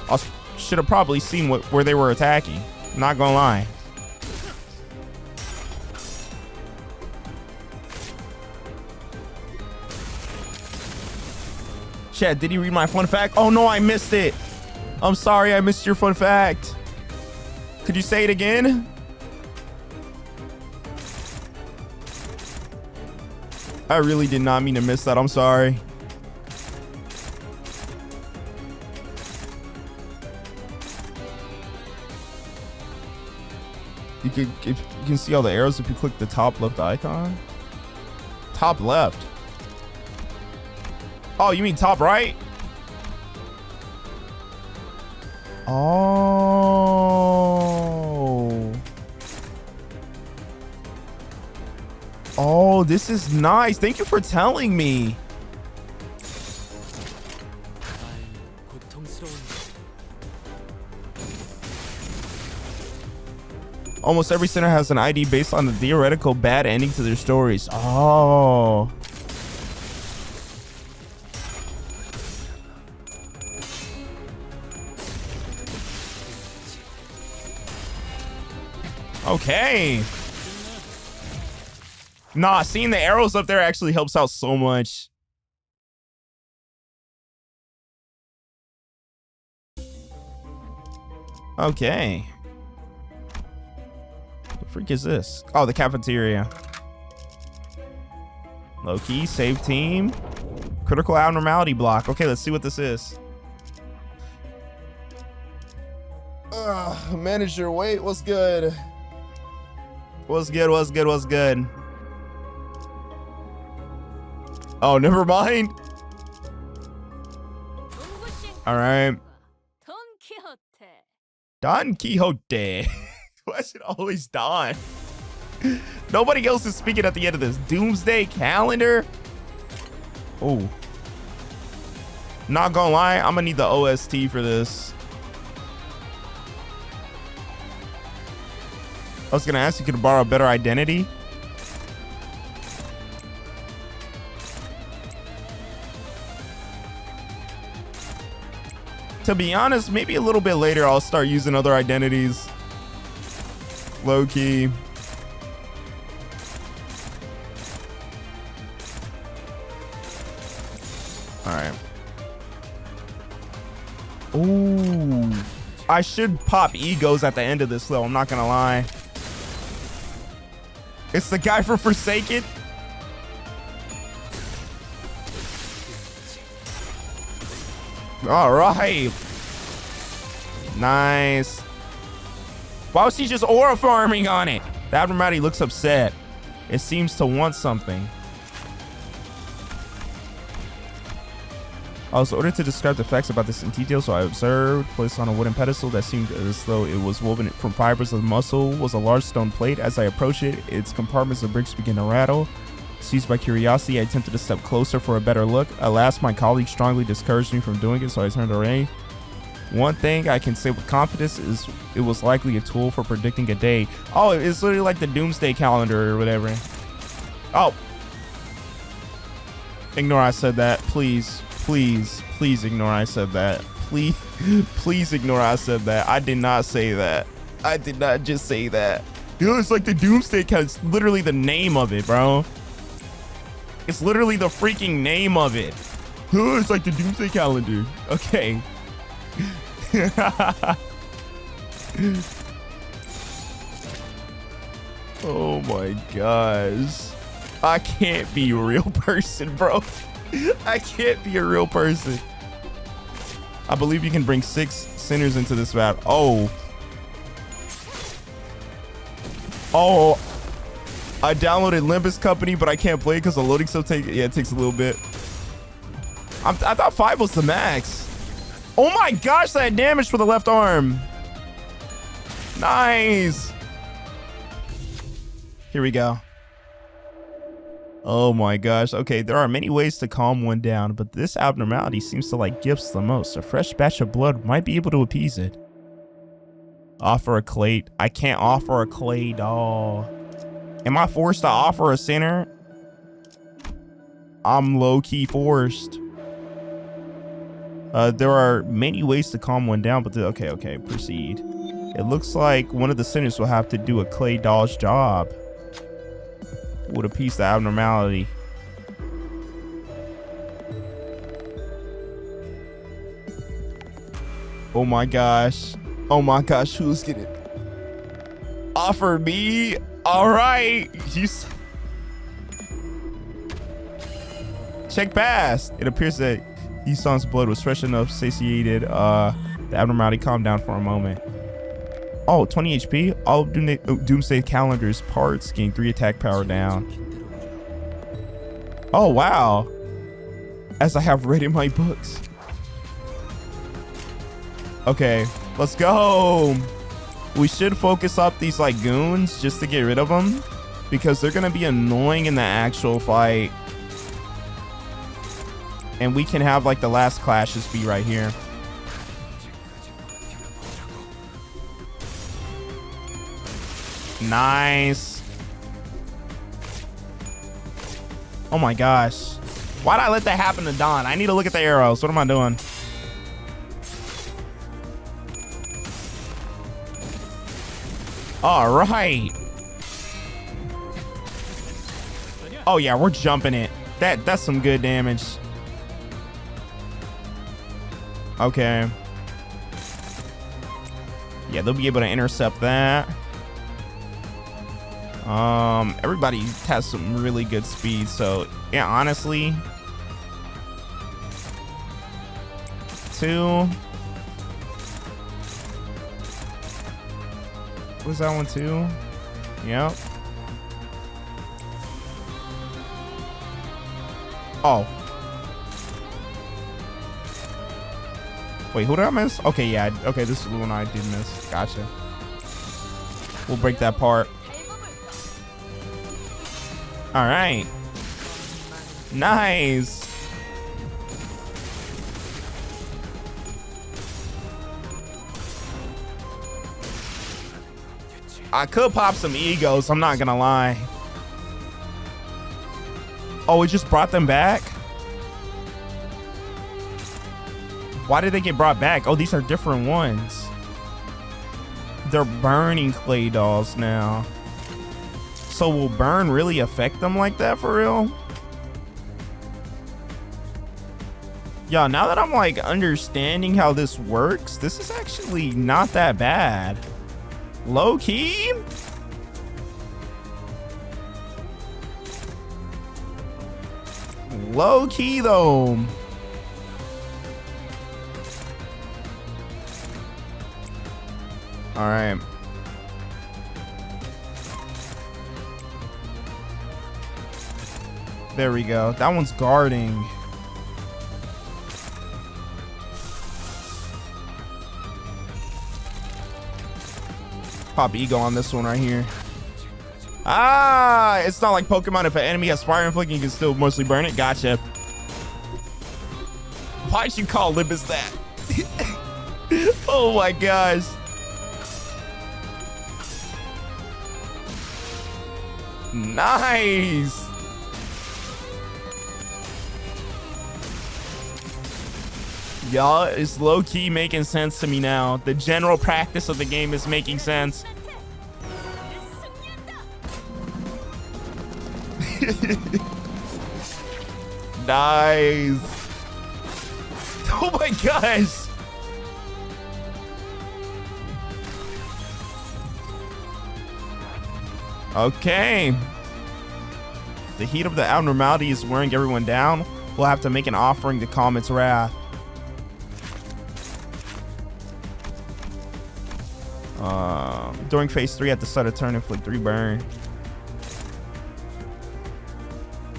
I should have probably seen where they were attacking. Not gonna lie. Chat, did he read my fun fact? Oh no, I missed it. I'm sorry, I missed your fun fact. Could you say it again? I really did not mean to miss that. I'm sorry. You can see all the arrows if you click the top left icon. Top left. Oh, you mean top right? Oh. Oh, this is nice. Thank you for telling me. Almost every center has an ID based on the theoretical bad ending to their stories. Oh. Okay. Nah, seeing the arrows up there actually helps out so much. Okay. What the freak is this? Oh, the cafeteria. Low-key, save team. Critical abnormality block. Okay, let's see what this is. Manage your weight. What's good? What's good? What's good? What's good? Oh, never mind. All right. Don Quixote. Why is it always Don? Nobody else is speaking at the end of this. Doomsday calendar. Oh. Not gonna lie, I'm gonna need the OST for this. I was gonna ask you could borrow a better identity. To be honest, maybe a little bit later I'll start using other identities. Low key. All right. Ooh. I should pop egos at the end of this though, I'm not gonna lie. It's the guy from Forsaken. All right. Nice. Why was he just aura farming on it? The abnormality looks upset. It seems to want something. I was ordered to describe the facts about this in detail, so I observed, placed on a wooden pedestal that seemed as though it was woven from fibers of muscle, was a large stone plate. As I approached it, its compartments of bricks began to rattle. Seized by curiosity, I attempted to step closer for a better look. Alas, my colleague strongly discouraged me from doing it, so I turned away. One thing I can say with confidence is it was likely a tool for predicting a day. Oh, it's literally like the Doomsday calendar or whatever. Oh. Ignore I said that, please. Please, please ignore I said that. Please, please ignore I said that. I did not say that. I did not just say that. Dude, it's like the Doomsday calendar. It's literally the name of it, bro. It's literally the freaking name of it. It's like the Doomsday calendar. Okay. Oh my gosh. I can't be a real person, bro. I can't be a real person. I believe you can bring 6 sinners into this map. Oh. Oh. I downloaded Limbus Company, but I can't play because the loading still it takes a little bit. I thought 5 was the max. Oh my gosh, that damage for the left arm. Nice. Here we go. Oh my gosh. Okay, there are many ways to calm one down, but this abnormality seems to like gifts the most. A fresh batch of blood might be able to appease it. Offer a clay. I can't offer a clay doll. Am I forced to offer a sinner? I'm low-key forced. There are many ways to calm one down, but okay, proceed. It looks like one of the sinners will have to do a clay doll's job. Would appease the abnormality. Oh my gosh. Oh my gosh, who's getting offer me? All right. Check past. It appears that Yuson's blood was fresh enough, satiated. The abnormality calmed down for a moment. Oh, 20 HP. All of Doomsday Calendar's parts gain 3 attack power down. Oh, wow. As I have read in my books. Okay, let's go. We should focus up these like goons just to get rid of them, because they're gonna be annoying in the actual fight. And we can have like the last clashes be right here. Nice. Oh my gosh. Why'd I let that happen to Don? I need to look at the arrows. What am I doing? All right. Oh yeah, we're jumping it. That's some good damage. Okay. Yeah, they'll be able to intercept that. Everybody has some really good speed, so yeah, honestly. 2. Was that one 2? Yep. Oh. Wait, who did I miss? Okay, yeah. Okay, this is the one I did miss. Gotcha. We'll break that part. All right. Nice. I could pop some egos, I'm not gonna lie. Oh, it just brought them back? Why did they get brought back? Oh, these are different ones. They're burning clay dolls now. So will burn really affect them like that for real? Yeah, now that I'm like understanding how this works, this is actually not that bad. Low key? Low key though. All right. There we go. That one's guarding. Pop ego on this one right here. Ah, it's not like Pokemon. If an enemy has fire inflict, you can still mostly burn it. Gotcha. Why'd you call Limbus that? Oh my gosh. Nice. Y'all, it's low-key making sense to me now. The general practice of the game is making sense. Nice. Oh my gosh. Okay. The heat of the abnormality is wearing everyone down. We'll have to make an offering to calm its wrath. During phase 3 at the start of turn, inflict 3 burn.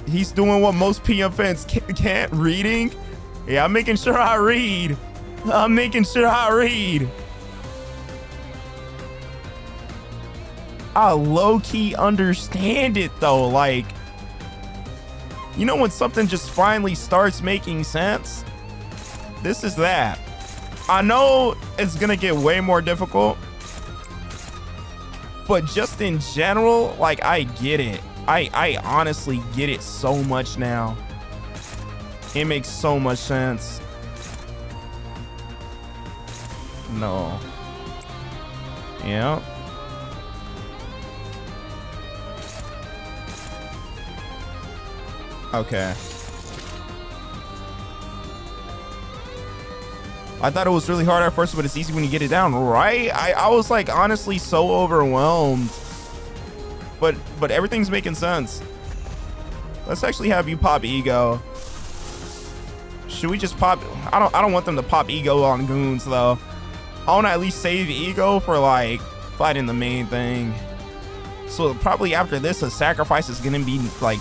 He's doing what most PM fans can't, reading. Yeah, I'm making sure I read. I'm making sure I read. I low-key understand it though. Like, you know when something just finally starts making sense? This is that. I know it's gonna get way more difficult, but just in general, like, I get it. I honestly get it so much now. It makes so much sense. No. Yeah. Okay. I thought it was really hard at first, but it's easy when you get it down, right? I was like honestly so overwhelmed. But everything's making sense. Let's actually have you pop ego. Should we just pop? I don't want them to pop ego on goons though. I want to at least save ego for like fighting the main thing. So probably after this, a sacrifice is gonna be like,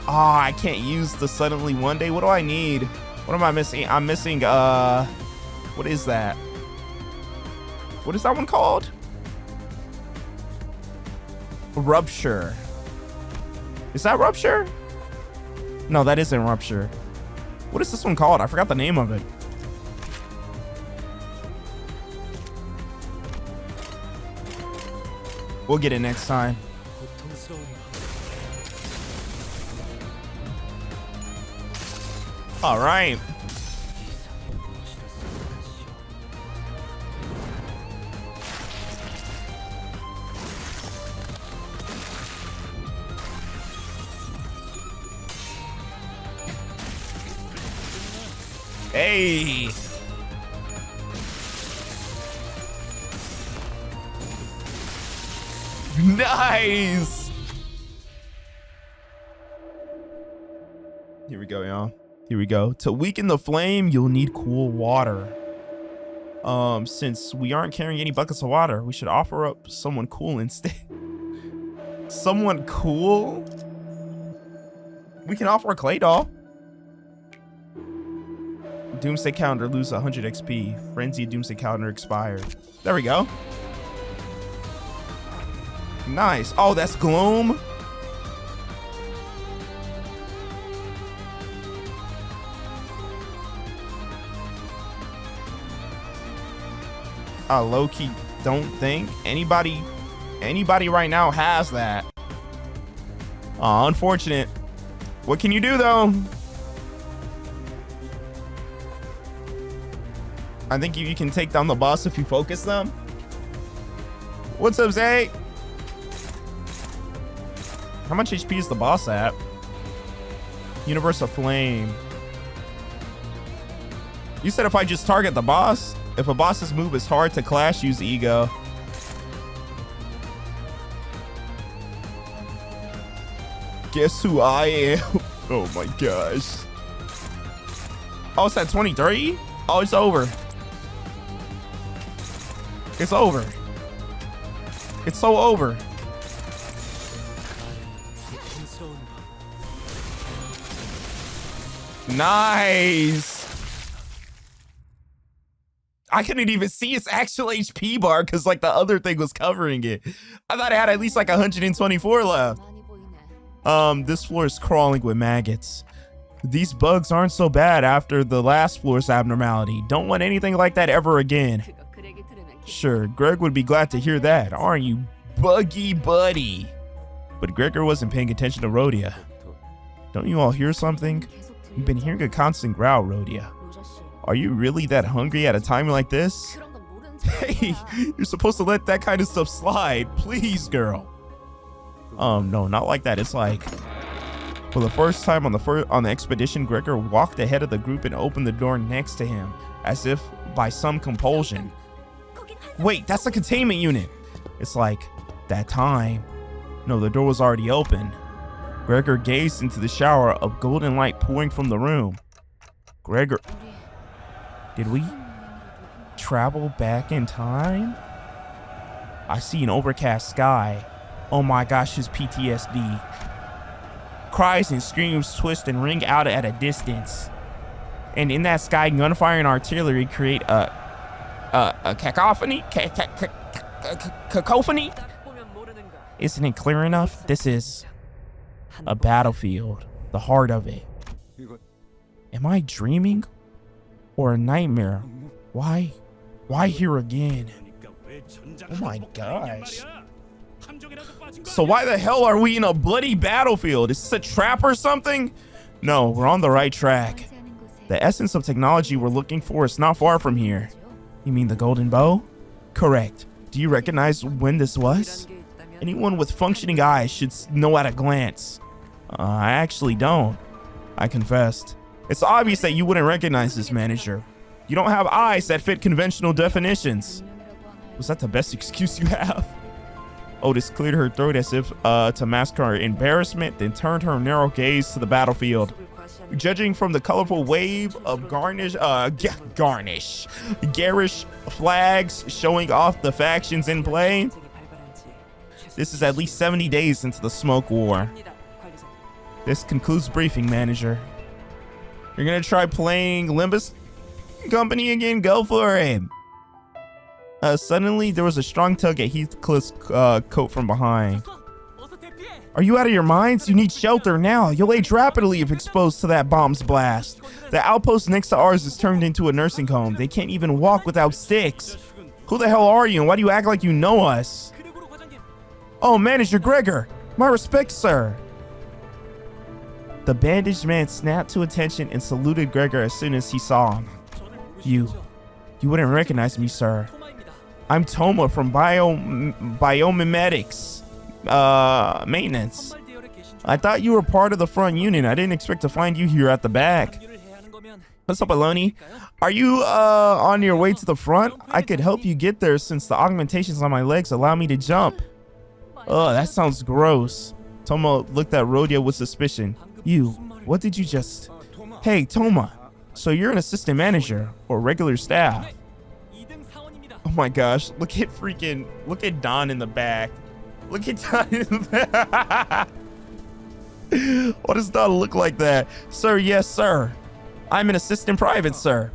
I can't use the suddenly one day. What do I need? What am I missing? I'm missing what is that? What is that one called? Rupture. Is that Rupture? No, that isn't Rupture. What is this one called? I forgot the name of it. We'll get it next time. All right. Hey. Nice. Here we go, y'all. Here we go. To weaken the flame, you'll need cool water. Since we aren't carrying any buckets of water, we should offer up someone cool instead. Someone cool? We can offer a clay doll. Doomsday calendar lose 100 XP. Frenzy Doomsday calendar expired. There we go. Nice. Oh, that's Gloom. I low-key don't think anybody right now has that. Oh, unfortunate. What can you do though? I think you can take down the boss if you focus them. What's up, Zay? How much HP is the boss at? Universe of Flame. You said if I just target the boss? If a boss's move is hard to clash, use ego. Guess who I am? Oh my gosh. Oh, it's at 23? Oh, it's over. It's over. It's so over. Nice. I couldn't even see its actual HP bar because like the other thing was covering it. I thought it had at least like 124 left. This floor is crawling with maggots. These bugs aren't so bad after the last floor's abnormality. Don't want anything like that ever again. Sure, Greg would be glad to hear that, aren't you, buggy buddy? But Gregor wasn't paying attention to Rhodia. Don't you all hear something? You've been hearing a constant growl, Rhodia. Are you really that hungry at a time like this? Hey, you're supposed to let that kind of stuff slide. Please, girl. No, not like that. It's like, for the first time on the expedition, Gregor walked ahead of the group and opened the door next to him, as if by some compulsion. Wait, that's the containment unit. It's like, that time. No, the door was already open. Gregor gazed into the shower of golden light pouring from the room. Gregor, did we travel back in time? I see an overcast sky. Oh my gosh, his PTSD. Cries and screams twist and ring out at a distance. And in that sky, gunfire and artillery create a cacophony? Cacophony? Isn't it clear enough? This is a battlefield, the heart of it. Am I dreaming or a nightmare? Why here again? Oh my gosh. So why the hell are we in a bloody battlefield? Is this a trap or something? No, we're on the right track. The essence of technology we're looking for is not far from here. You mean the golden bow? Correct. Do you recognize when this was? Anyone with functioning eyes should know at a glance. I actually don't. I confessed. It's obvious that you wouldn't recognize this, manager. You don't have eyes that fit conventional definitions. Was that the best excuse you have? Otis cleared her throat as if to mask her embarrassment, then turned her narrow gaze to the battlefield. Judging from the colorful wave of garish flags showing off the factions in play, this is at least 70 days into the smoke war. This concludes briefing, manager. You're gonna try playing Limbus Company again? Go for it. Suddenly, there was a strong tug at Heathcliff's coat from behind. Are you out of your minds? You need shelter now. You'll age rapidly if exposed to that bomb's blast. The outpost next to ours is turned into a nursing home. They can't even walk without sticks. Who the hell are you, and why do you act like you know us? Oh, Manager Gregor. My respects, sir. The bandaged man snapped to attention and saluted Gregor as soon as he saw him. You wouldn't recognize me, sir. I'm Toma from Biomimetics Maintenance. I thought you were part of the front unit. I didn't expect to find you here at the back. What's up, Aloni? Are you on your way to the front? I could help you get there since the augmentations on my legs allow me to jump. Oh, that sounds gross. Toma looked at Rodeo with suspicion. What did you just... Hey, Toma. So you're an assistant manager or regular staff? Oh my gosh, look at Don in the back. Look at Don in the back. Why does Don look like that? Sir, yes, sir. I'm an assistant private, sir.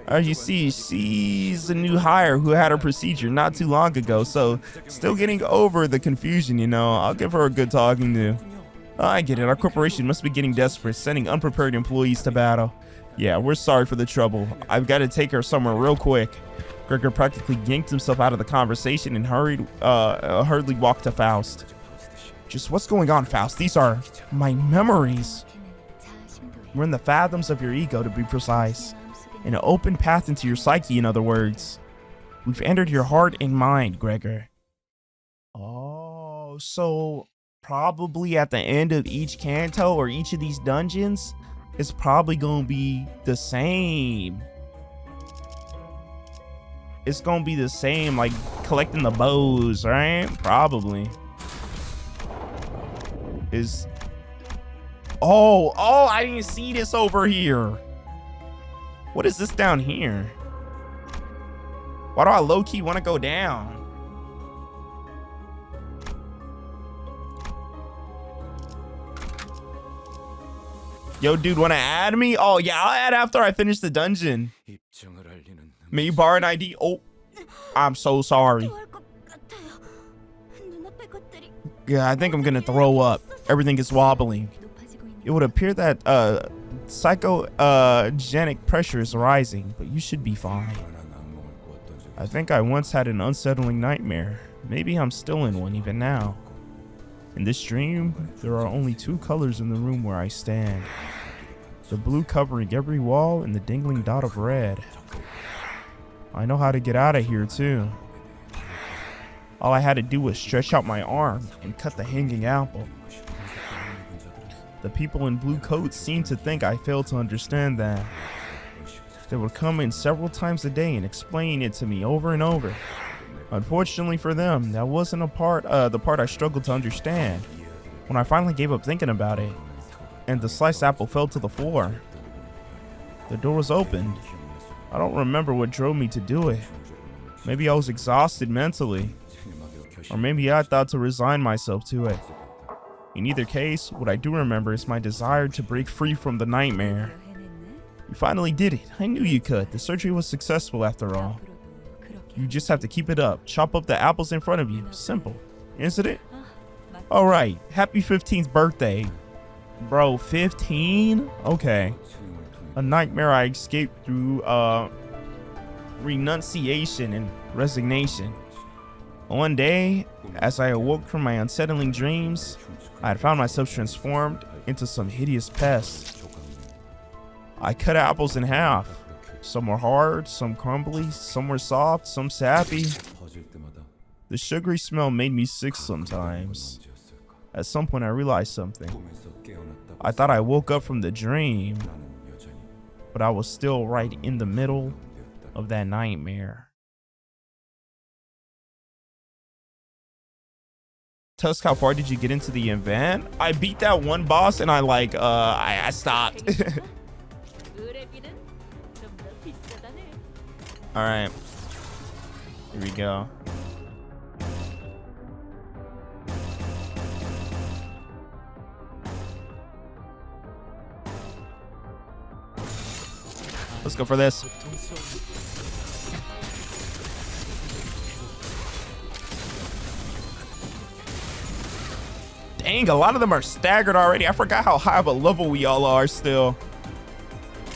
As you see, she's a new hire who had her procedure not too long ago, so still getting over the confusion, you know. I'll give her a good talking to. I get it. Our corporation must be getting desperate, sending unprepared employees to battle. Yeah, we're sorry for the trouble. I've got to take her somewhere real quick. Gregor practically yanked himself out of the conversation and hurriedly walked to Faust. Just what's going on, Faust? These are my memories. We're in the fathoms of your ego, to be precise. An open path into your psyche, in other words. We've entered your heart and mind, Gregor. Oh, so probably at the end of each canto or each of these dungeons, it's probably going to be the same. It's going to be the same, like collecting the bows, right? Probably. Oh, I didn't see this over here. What is this down here? Why do I low-key want to go down? Yo, dude, want to add me? Oh, yeah, I'll add after I finish the dungeon. May you borrow an ID? Oh, I'm so sorry. Yeah, I think I'm gonna throw up. Everything is wobbling. It would appear that psychogenic pressure is rising, but you should be fine. I think I once had an unsettling nightmare. Maybe I'm still in one even now. In this dream, there are only two colors in the room where I stand. The blue covering every wall and the dangling dot of red. I know how to get out of here too. All I had to do was stretch out my arm and cut the hanging apple. The people in blue coats seemed to think I failed to understand that. They would come in several times a day and explain it to me over and over. Unfortunately for them, that wasn't the part I struggled to understand. When I finally gave up thinking about it, and the sliced apple fell to the floor, the door was opened. I don't remember what drove me to do it. Maybe I was exhausted mentally, or maybe I thought to resign myself to it. In either case, what I do remember is my desire to break free from the nightmare. You finally did it. I knew you could. The surgery was successful after all. You just have to keep it up. Chop up the apples in front of you. Simple, isn't it? All right. Happy 15th birthday. Bro, 15? Okay. A nightmare I escaped through renunciation and resignation. One day, as I awoke from my unsettling dreams, I had found myself transformed into some hideous pest. I cut apples in half. Some were hard, some crumbly, some were soft, some sappy. The sugary smell made me sick sometimes. At some point I realized something. I thought I woke up from the dream, but I was still right in the middle of that nightmare. Tusk, how far did you get into the event? I beat that one boss and I stopped. All right, here we go. Let's go for this. Dang, a lot of them are staggered already. I forgot how high of a level we all are still.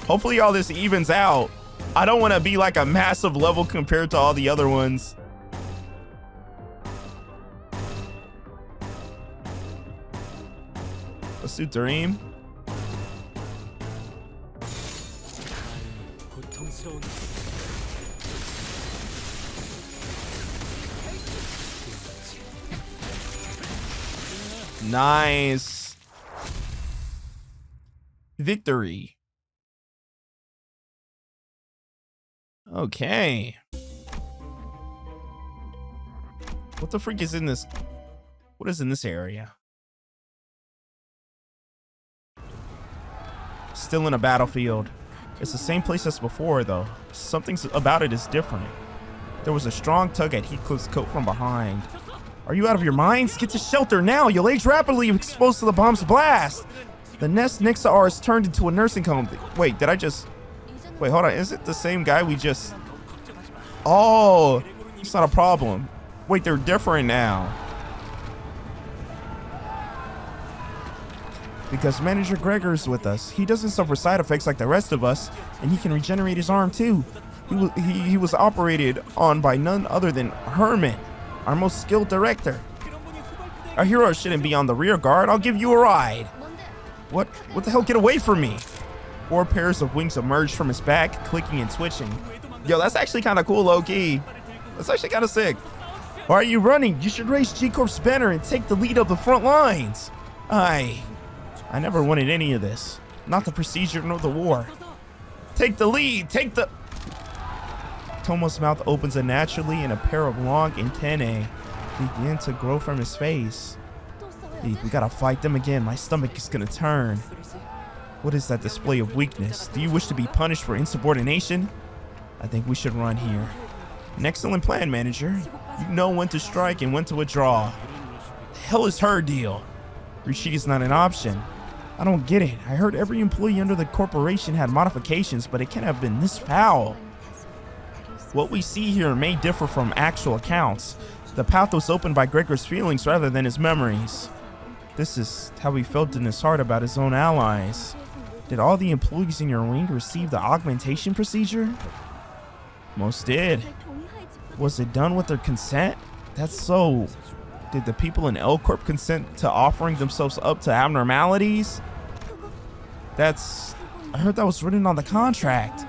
Hopefully all this evens out. I don't want to be like a massive level compared to all the other ones. Let's do Dream. Nice. Victory. Okay. What the freak is in this? What is in this area? Still in a battlefield. It's the same place as before, though. Something about it is different. There was a strong tug at Heathcliff's coat from behind. Are you out of your minds? Get to shelter now. You'll age rapidly if exposed to the bomb's blast. The nest next to ours turned into a nursing home. Wait, did I just... Wait, hold on. Is it the same guy we just... Oh, it's not a problem. Wait, they're different now. Because Manager Gregor is with us. He doesn't suffer side effects like the rest of us, and he can regenerate his arm too. He was operated on by none other than Herman, our most skilled director. Our hero shouldn't be on the rear guard. I'll give you a ride. What the hell? Get away from me. 4 pairs of wings emerged from his back, clicking and twitching. Yo, that's actually kind of cool, low-key. That's actually kind of sick. Why are you running? You should raise G-Corp's banner and take the lead of the front lines. I never wanted any of this. Not the procedure nor the war. Take the lead. Take the... Tomo's mouth opens unnaturally and a pair of long antennae begin to grow from his face. We gotta fight them again. My stomach is gonna turn. What is that display of weakness? Do you wish to be punished for insubordination? I think we should run here. An excellent plan, Manager. You know when to strike and when to withdraw. The hell is her deal? Retreat is not an option. I don't get it. I heard every employee under the corporation had modifications, but it can't have been this foul. What we see here may differ from actual accounts. The path was opened by Gregor's feelings rather than his memories. This is how he felt in his heart about his own allies. Did all the employees in your wing receive the augmentation procedure? Most did. Was it done with their consent? That's so... Did the people in L Corp consent to offering themselves up to abnormalities? That's... I heard that was written on the contract.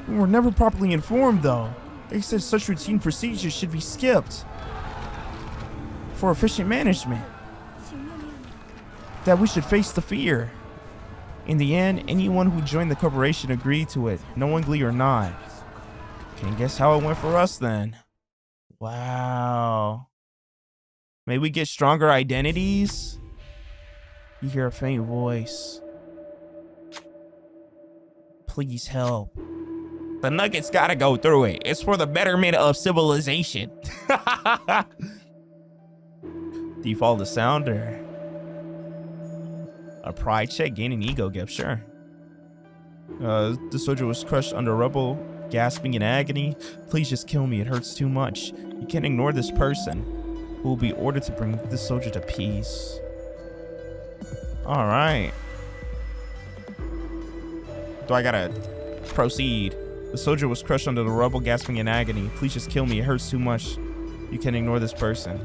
We were never properly informed, though. They said such routine procedures should be skipped for efficient management. That we should face the fear. In the end, anyone who joined the corporation agreed to it, knowingly or not. Can't guess how it went for us then. Wow. May we get stronger identities? You hear a faint voice. Please help. The Nuggets gotta go through it. It's for the betterment of civilization. Default to sounder. A pride check, gain an ego gift, sure. The soldier was crushed under rubble, gasping in agony. Please just kill me, it hurts too much. You can't ignore this person, who will be ordered to bring this soldier to peace. All right. Do I gotta proceed? The soldier was crushed under the rubble, gasping in agony. Please just kill me, it hurts too much. You can't ignore this person,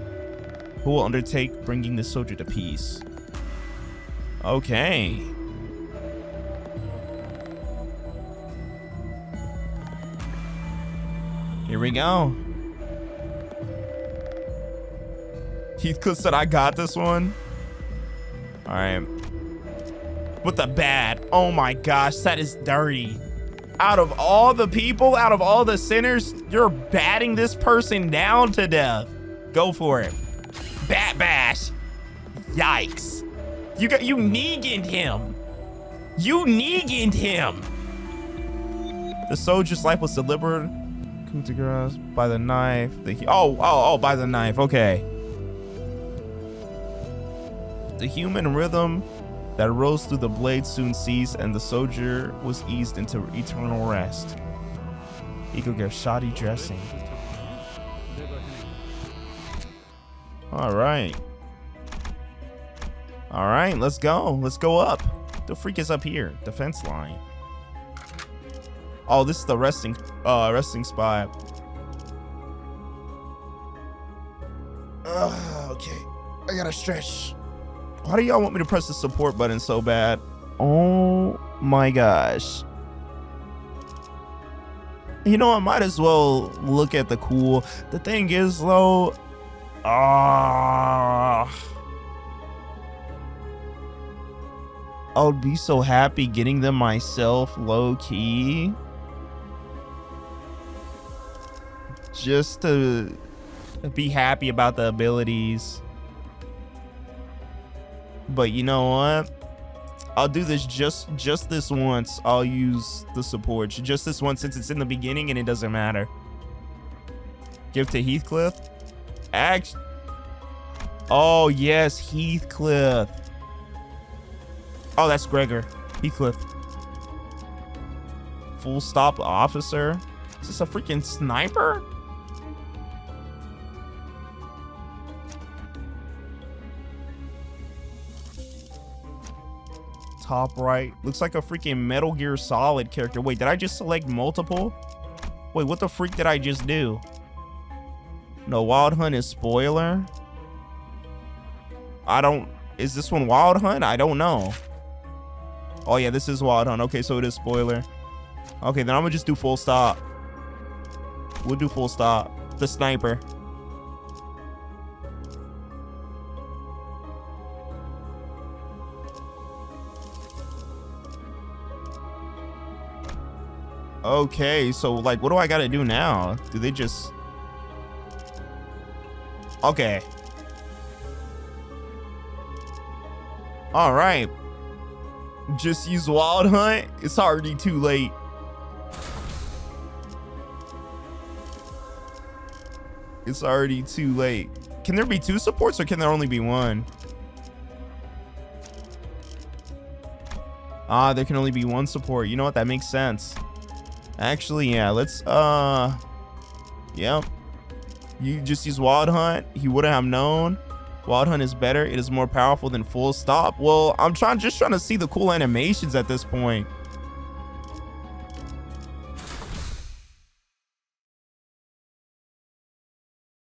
who will undertake bringing this soldier to peace. Okay. Here we go. Heathcliff said, I got this one. All right. With the bat. Oh my gosh, that is dirty. Out of all the people, out of all the sinners, you're batting this person down to death. Go for it. Bat bash. Yikes. You Negan'd him. You Negan'd him. The soldier's life was delivered by the knife. Oh, by the knife. Okay. The human rhythm that rose through the blade soon ceased, and the soldier was eased into eternal rest. Ego gave shoddy dressing. All right. All right, let's go. Let's go up. The freak is up here. Defense line. Oh, this is the resting spot. Okay. I gotta stretch. Why do y'all want me to press the support button so bad? Oh my gosh. You know, I might as well look at the cool. The thing is though, I would be so happy getting them myself low key. Just to be happy about the abilities. But you know what? I'll do this just this once. I'll use the support just this once since it's in the beginning and it doesn't matter. Give to Heathcliff. Oh yes, Heathcliff. Oh, that's Gregor. Heathcliff. Full stop officer. Is this a freaking sniper? Top right. Looks like a freaking Metal Gear Solid character. Wait, did I just select multiple? Wait, what the freak did I just do? No, Wild Hunt is spoiler. Is this one Wild Hunt? I don't know. Oh yeah, this is Wild Hunt. Okay, so it is spoiler. Okay, then I'm gonna just do full stop. We'll do full stop. The sniper. Okay, so like, what do I gotta do now? Do they just... Okay. All right. Just use Wild Hunt. It's already too late. It's already too late. Can there be two supports or can there only be one? Ah, there can only be one support. You know what? That makes sense. Actually, yeah, let's, yep. You just use Wild Hunt. He wouldn't have known. Wild Hunt is better. It is more powerful than full stop. Well, I'm just trying to see the cool animations at this point.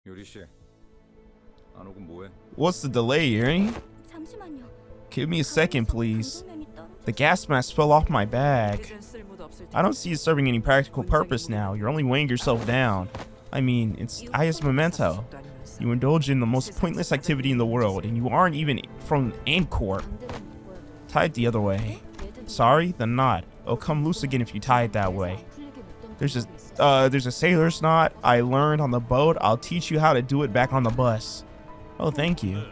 Yuri 씨, 안 오고 뭐해? What's the delay, Yuri? Give me a second, please. The gas mask fell off my bag. I don't see it serving any practical purpose now. You're only weighing yourself down. I mean, it's highest memento. You indulge in the most pointless activity in the world, and you aren't even from Anchor. Tie it the other way. Sorry? Then not. It'll come loose again if you tie it that way. There's a sailor's knot I learned on the boat. I'll teach you how to do it back on the bus. Oh, thank you.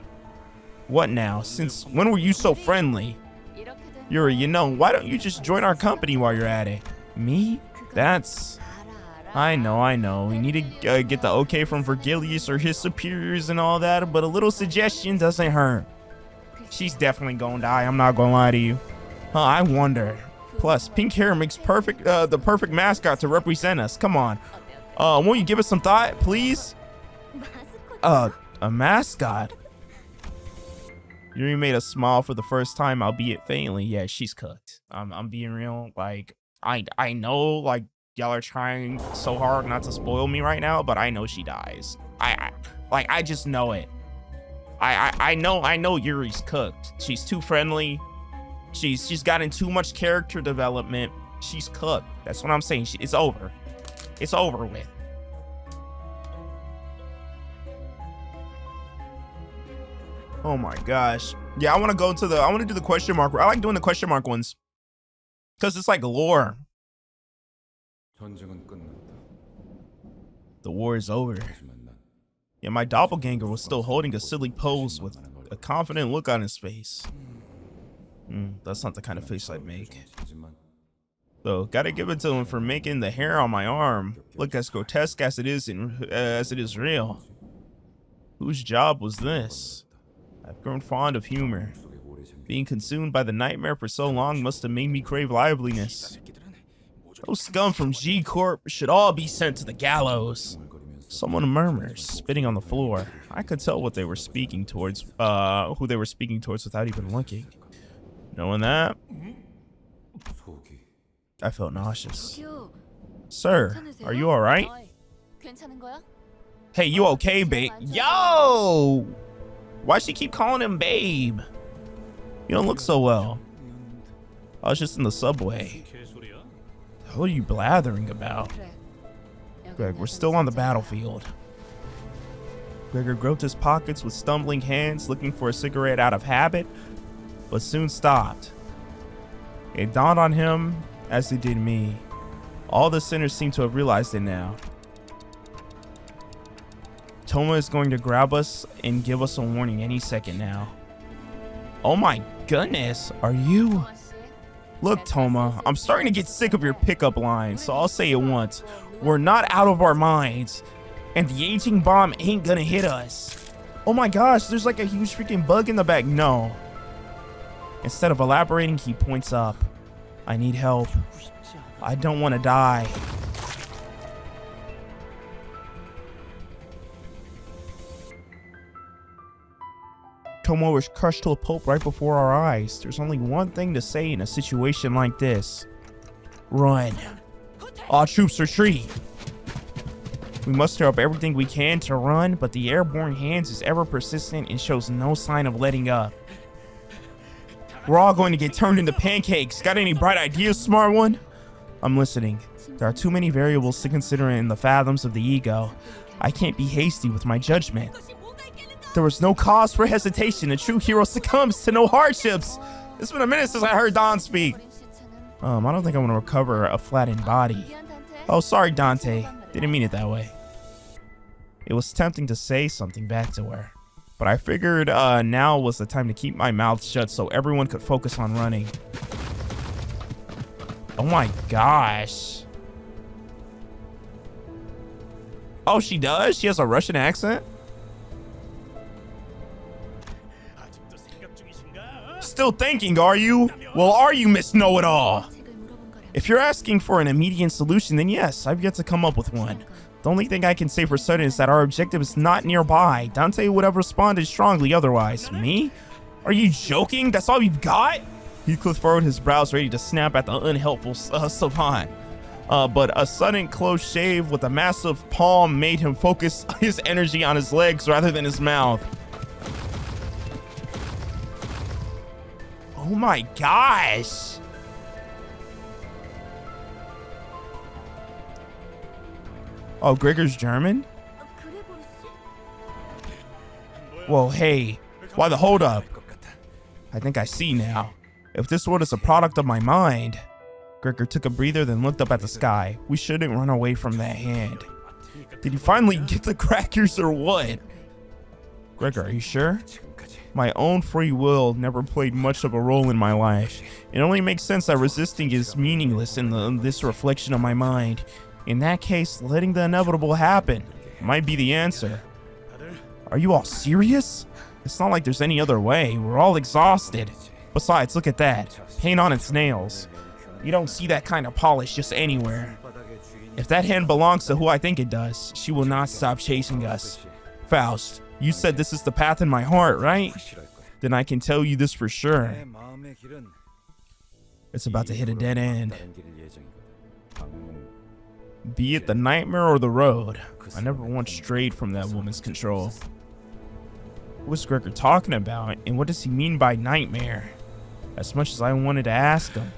What now? Since when were you so friendly? Yuri, you know, why don't you just join our company while you're at it? Me? That's... I know. We need to get the okay from Vergilius or his superiors and all that, but a little suggestion doesn't hurt. She's definitely gonna die, I'm not gonna lie to you. Huh, I wonder. Plus, pink hair makes the perfect mascot to represent us. Come on. Won't you give us some thought, please? A mascot? Yuri made a smile for the first time, albeit faintly. Yeah, she's cooked. I'm being real. Like, I know, like, y'all are trying so hard not to spoil me right now, but I know she dies. I just know it. I know Yuri's cooked. She's too friendly. She's gotten too much character development. She's cooked. That's what I'm saying. It's over. It's over with. Oh my gosh. Yeah, I want to do the question mark. I like doing the question mark ones because it's like lore. The war is over. Yeah, my doppelganger was still holding a silly pose with a confident look on his face. That's not the kind of face I'd make. So, gotta give it to him for making the hair on my arm look as grotesque as it is real. Whose job was this? I've grown fond of humor. Being consumed by the nightmare for so long must have made me crave liveliness. Those scum from G Corp should all be sent to the gallows. Someone murmurs, spitting on the floor. I could tell what they were speaking towards, who they were speaking towards without even looking. Knowing that, I felt nauseous. Sir, are you alright? Hey, you okay, babe? Yo! Why'd she keep calling him babe? You don't look so well. I was just in the subway. What are you blathering about? Greg, we're still on the battlefield. Gregor groped his pockets with stumbling hands, looking for a cigarette out of habit, but soon stopped. It dawned on him, as it did me. All the sinners seem to have realized it now. Toma is going to grab us and give us a warning any second now. Oh my goodness, are you? Look, Toma, I'm starting to get sick of your pickup lines, so I'll say it once. We're not out of our minds, and the aging bomb ain't gonna hit us. Oh my gosh, there's like a huge freaking bug in the back. No. Instead of elaborating, he points up. I need help. I don't want to die. Toma was crushed to a pulp right before our eyes. There's only one thing to say in a situation like this. Run. All troops retreat. We muster up everything we can to run, but the airborne hands is ever persistent and shows no sign of letting up. We're all going to get turned into pancakes. Got any bright ideas, smart one? I'm listening. There are too many variables to consider in the fathoms of the ego. I can't be hasty with my judgment. There was no cause for hesitation. A true hero succumbs to no hardships. It's been a minute since I heard Don speak. I don't think I'm gonna recover a flattened body. Oh, sorry, Dante. Didn't mean it that way. It was tempting to say something back to her, but I figured now was the time to keep my mouth shut so everyone could focus on running. Oh my gosh. Oh, she does? She has a Russian accent? Still thinking, are you? Well, are you, Miss Know-It-All? If you're asking for an immediate solution, then yes, I've yet to come up with one. The only thing I can say for certain is that our objective is not nearby. Dante would have responded strongly otherwise. Me? Are you joking? That's all you've got? Heathcliff furrowed his brows, ready to snap at the unhelpful savant. But a sudden close shave with a massive palm made him focus his energy on his legs rather than his mouth. Oh my gosh. Oh, Gregor's German? Whoa, hey. Why the hold up? I think I see now. If this world is a product of my mind, Gregor took a breather, then looked up at the sky. We shouldn't run away from that hand. Did you finally get the crackers or what? Gregor, are you sure? My own free will never played much of a role in my life. It only makes sense that resisting is meaningless in this reflection of my mind. In that case, letting the inevitable happen might be the answer. Are you all serious? It's not like there's any other way. We're all exhausted. Besides, look at that. Paint on its nails. You don't see that kind of polish just anywhere. If that hand belongs to who I think it does, she will not stop chasing us. Faust, you said this is the path in my heart, right? Then I can tell you this for sure. It's about to hit a dead end. Be it the nightmare or the road, I never once strayed from that woman's control. What's Gregor talking about, and what does he mean by nightmare? As much as I wanted to ask him.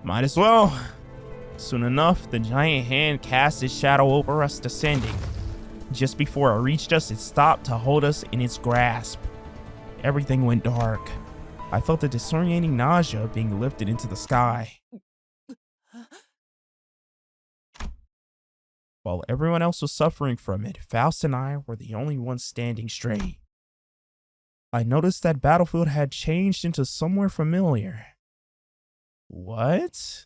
Might as well. Soon enough, the giant hand cast its shadow over us, descending. Just before it reached us, it stopped to hold us in its grasp. Everything went dark. I felt a disorientating nausea being lifted into the sky. While everyone else was suffering from it, Faust and I were the only ones standing straight. I noticed that battlefield had changed into somewhere familiar. What?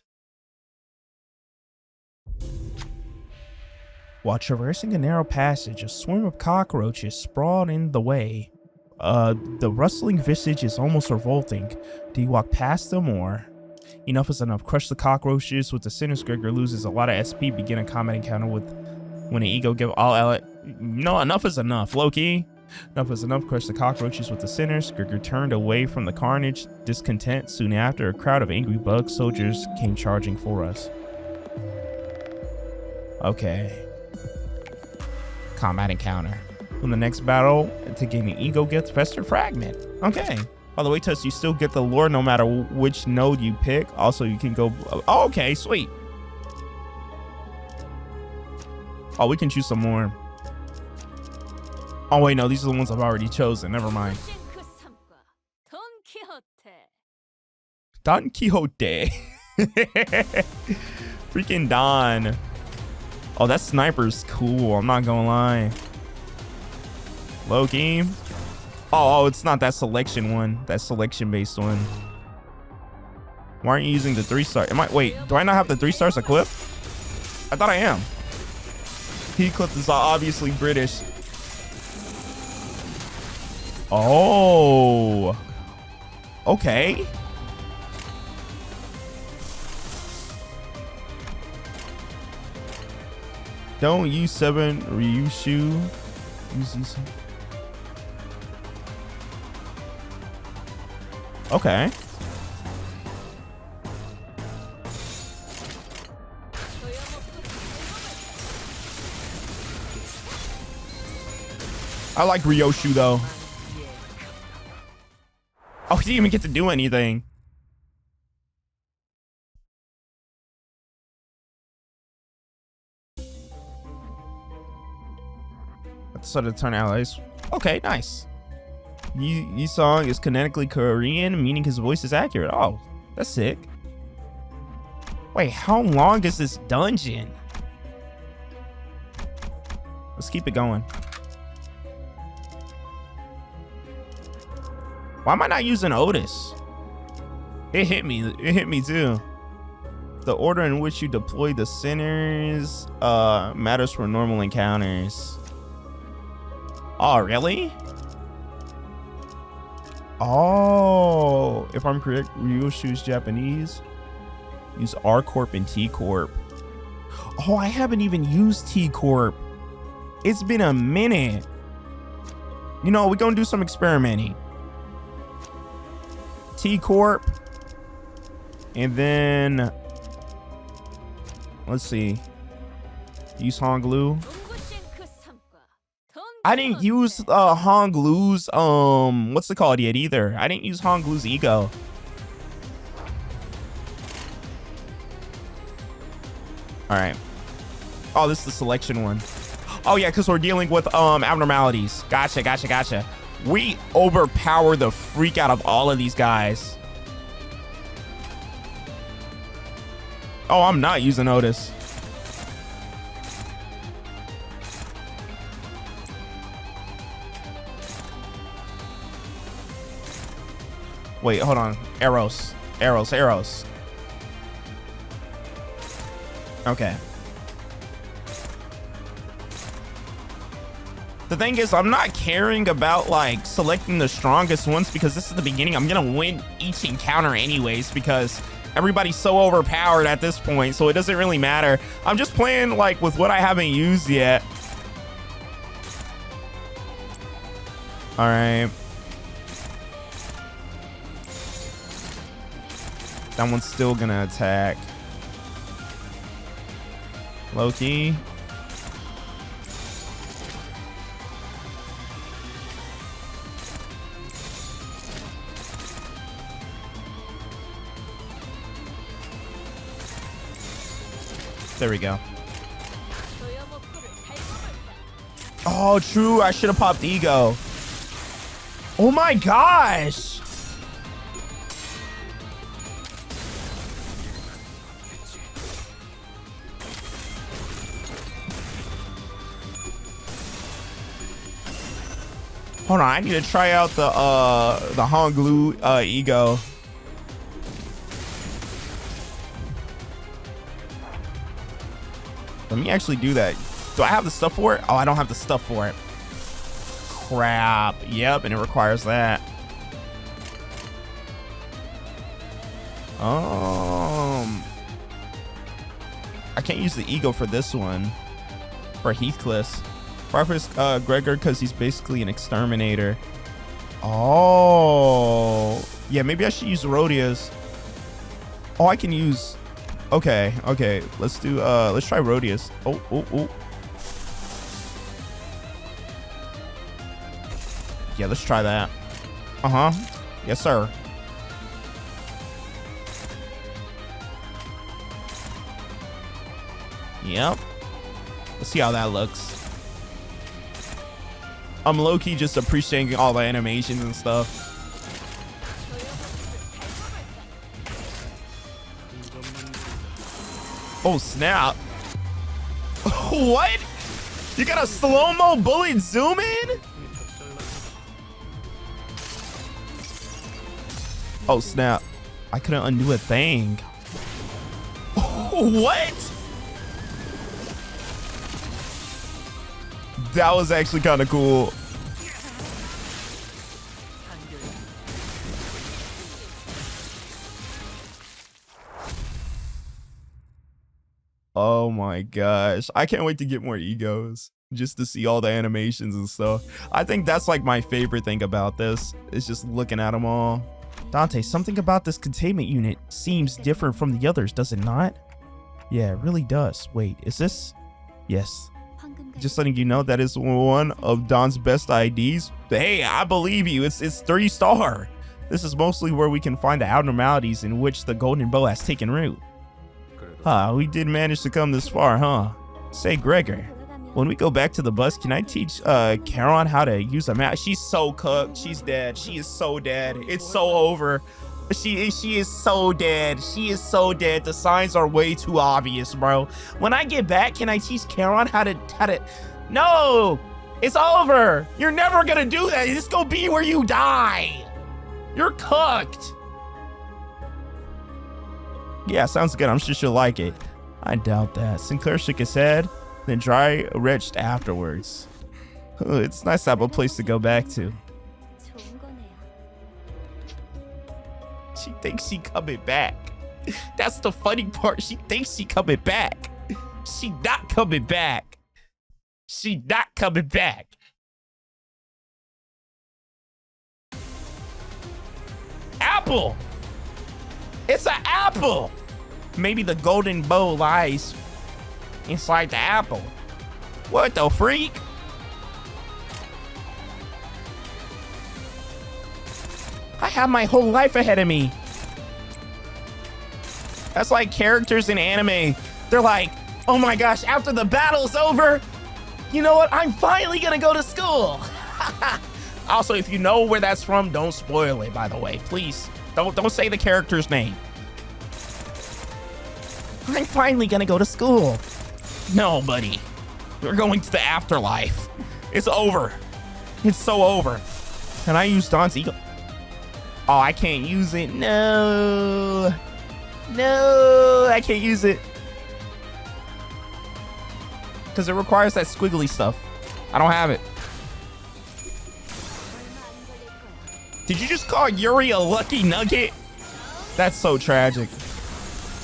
While traversing a narrow passage, a swarm of cockroaches sprawled in the way. The rustling visage is almost revolting. Do you walk past them or? Enough is enough. Crush the cockroaches with the sinners. Gregor loses a lot of SP. Begin a combat encounter with when an ego give all ally. No, enough is enough. Loki. Enough is enough. Crush the cockroaches with the sinners. Gregor turned away from the carnage, discontent. Soon after, a crowd of angry bug soldiers came charging for us. Okay. Combat encounter. In the next battle, to gain an ego gift, Fester Fragment. Okay. By the way, Tuss, you still get the lore no matter which node you pick. Also, you can go. Oh, okay, sweet. Oh, we can choose some more. Oh, wait, no, these are the ones I've already chosen. Never mind. Don Quixote. Freaking Don. Oh, that sniper's cool. I'm not gonna lie. Loki. Oh, it's not that selection one. That selection based one. Why aren't you using the 3-star? Wait, do I not have the 3 stars equipped? I thought I am. Heathcliff is obviously British. Oh. Okay. Don't use 7 Ryushu. Use these. Okay. I like Ryoshu though. Oh, he didn't even get to do anything. So to turn allies. Okay, nice. Yi Song is kinetically Korean, meaning his voice is accurate. Oh, that's sick. Wait, how long is this dungeon? Let's keep it going. Why am I not using Otis? It hit me. It hit me too. The order in which you deploy the sinners matters for normal encounters. Oh, really? Oh, if I'm correct, Ryoshu's Japanese. Use R Corp and T Corp. Oh, I haven't even used T Corp. It's been a minute. You know, we're gonna do some experimenting. T Corp. And then, let's see. Use Honglu. I didn't use Honglu's what's it called yet either. I didn't use Honglu's ego. All right. Oh, this is the selection one. Oh yeah, because we're dealing with abnormalities. Gotcha. We overpower the freak out of all of these guys. Oh, I'm not using Otis. Wait, hold on. Arrows. Okay. The thing is, I'm not caring about like selecting the strongest ones because this is the beginning. I'm gonna win each encounter anyways because everybody's so overpowered at this point, so it doesn't really matter. I'm just playing like with what I haven't used yet. All right. That one's still gonna attack. Loki. There we go. Oh, true. I should have popped ego. Oh my gosh. Hold on, I need to try out the Honglu ego. Let me actually do that. Do I have the stuff for it? Oh, I don't have the stuff for it. Crap. Yep, and it requires that. I can't use the ego for this one. For Heathcliff's. Preface Gregor because he's basically an exterminator. Oh, yeah, maybe I should use Rhodia's. Oh, I can use. Okay, let's do let's try Rhodia's. Oh. Yeah, let's try that. Yes, sir. Yep. Let's see how that looks. I'm low-key just appreciating all the animations and stuff. Oh, snap. What? You got a slow-mo bullet zoom in? Oh, snap. I couldn't undo a thing. What? That was actually kind of cool. Oh my gosh. I can't wait to get more egos just to see all the animations and stuff. I think that's like my favorite thing about this. It's just looking at them all. Dante, something about this containment unit seems different from the others, does it not? Yeah, it really does. Wait, is this? Yes. Just letting you know that is one of Don's best IDs. Hey, I believe you. It's 3-star. This is mostly where we can find the abnormalities in which the golden bow has taken root. We did manage to come this far, huh? Say, Gregor, when we go back to the bus, can I teach Charon how to use a map? She's so cooked. She's dead. She is so dead. It's so over. She is so dead. She is so dead. The signs are way too obvious, bro. When I get back, can I teach Charon how to? No, it's over. You're never gonna do that. It's gonna be where you die. You're cooked. Yeah, sounds good. I'm sure she'll like it. I doubt that. Sinclair shook his head, then dry retched afterwards. It's nice to have a place to go back to. She thinks she coming back. That's the funny part. She thinks she coming back. She not coming back. She not coming back. Apple. It's an apple. Maybe the golden bow lies inside the apple. What the freak? I have my whole life ahead of me. That's like characters in anime. They're like, oh my gosh, after the battle's over, you know what? I'm finally gonna go to school. Also, if you know where that's from, don't spoil it, by the way. Please, don't say the character's name. I'm finally gonna go to school. No, buddy. We're going to the afterlife. It's over. It's so over. Can I use Dante's ego? Oh, I can't use it. No. No, I can't use it. Because it requires that squiggly stuff. I don't have it. Did you just call Yuri a lucky nugget? That's so tragic.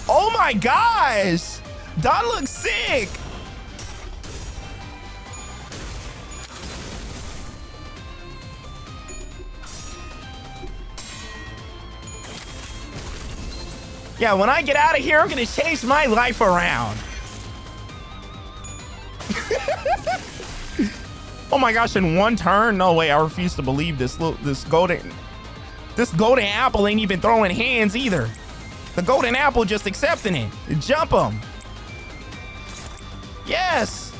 Oh my gosh! Don looks sick! Yeah, when I get out of here, I'm gonna change my life around. Oh my gosh, in one turn? No way, I refuse to believe this golden apple ain't even throwing hands either. The golden apple just accepting it. Jump him. Yes.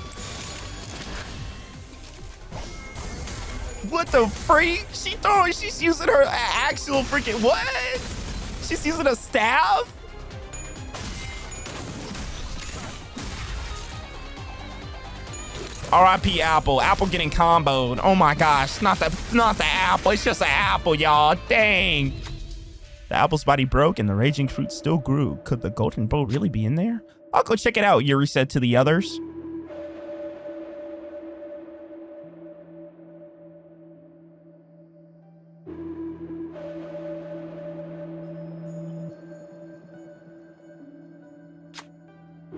What the freak? She's using her actual freaking what? She's using a staff? R.I.P. Apple. Apple getting comboed. Oh my gosh. Not the apple. It's just an apple, y'all. Dang. The apple's body broke and the raging fruit still grew. Could the golden bow really be in there? I'll go check it out, Yuri said to the others.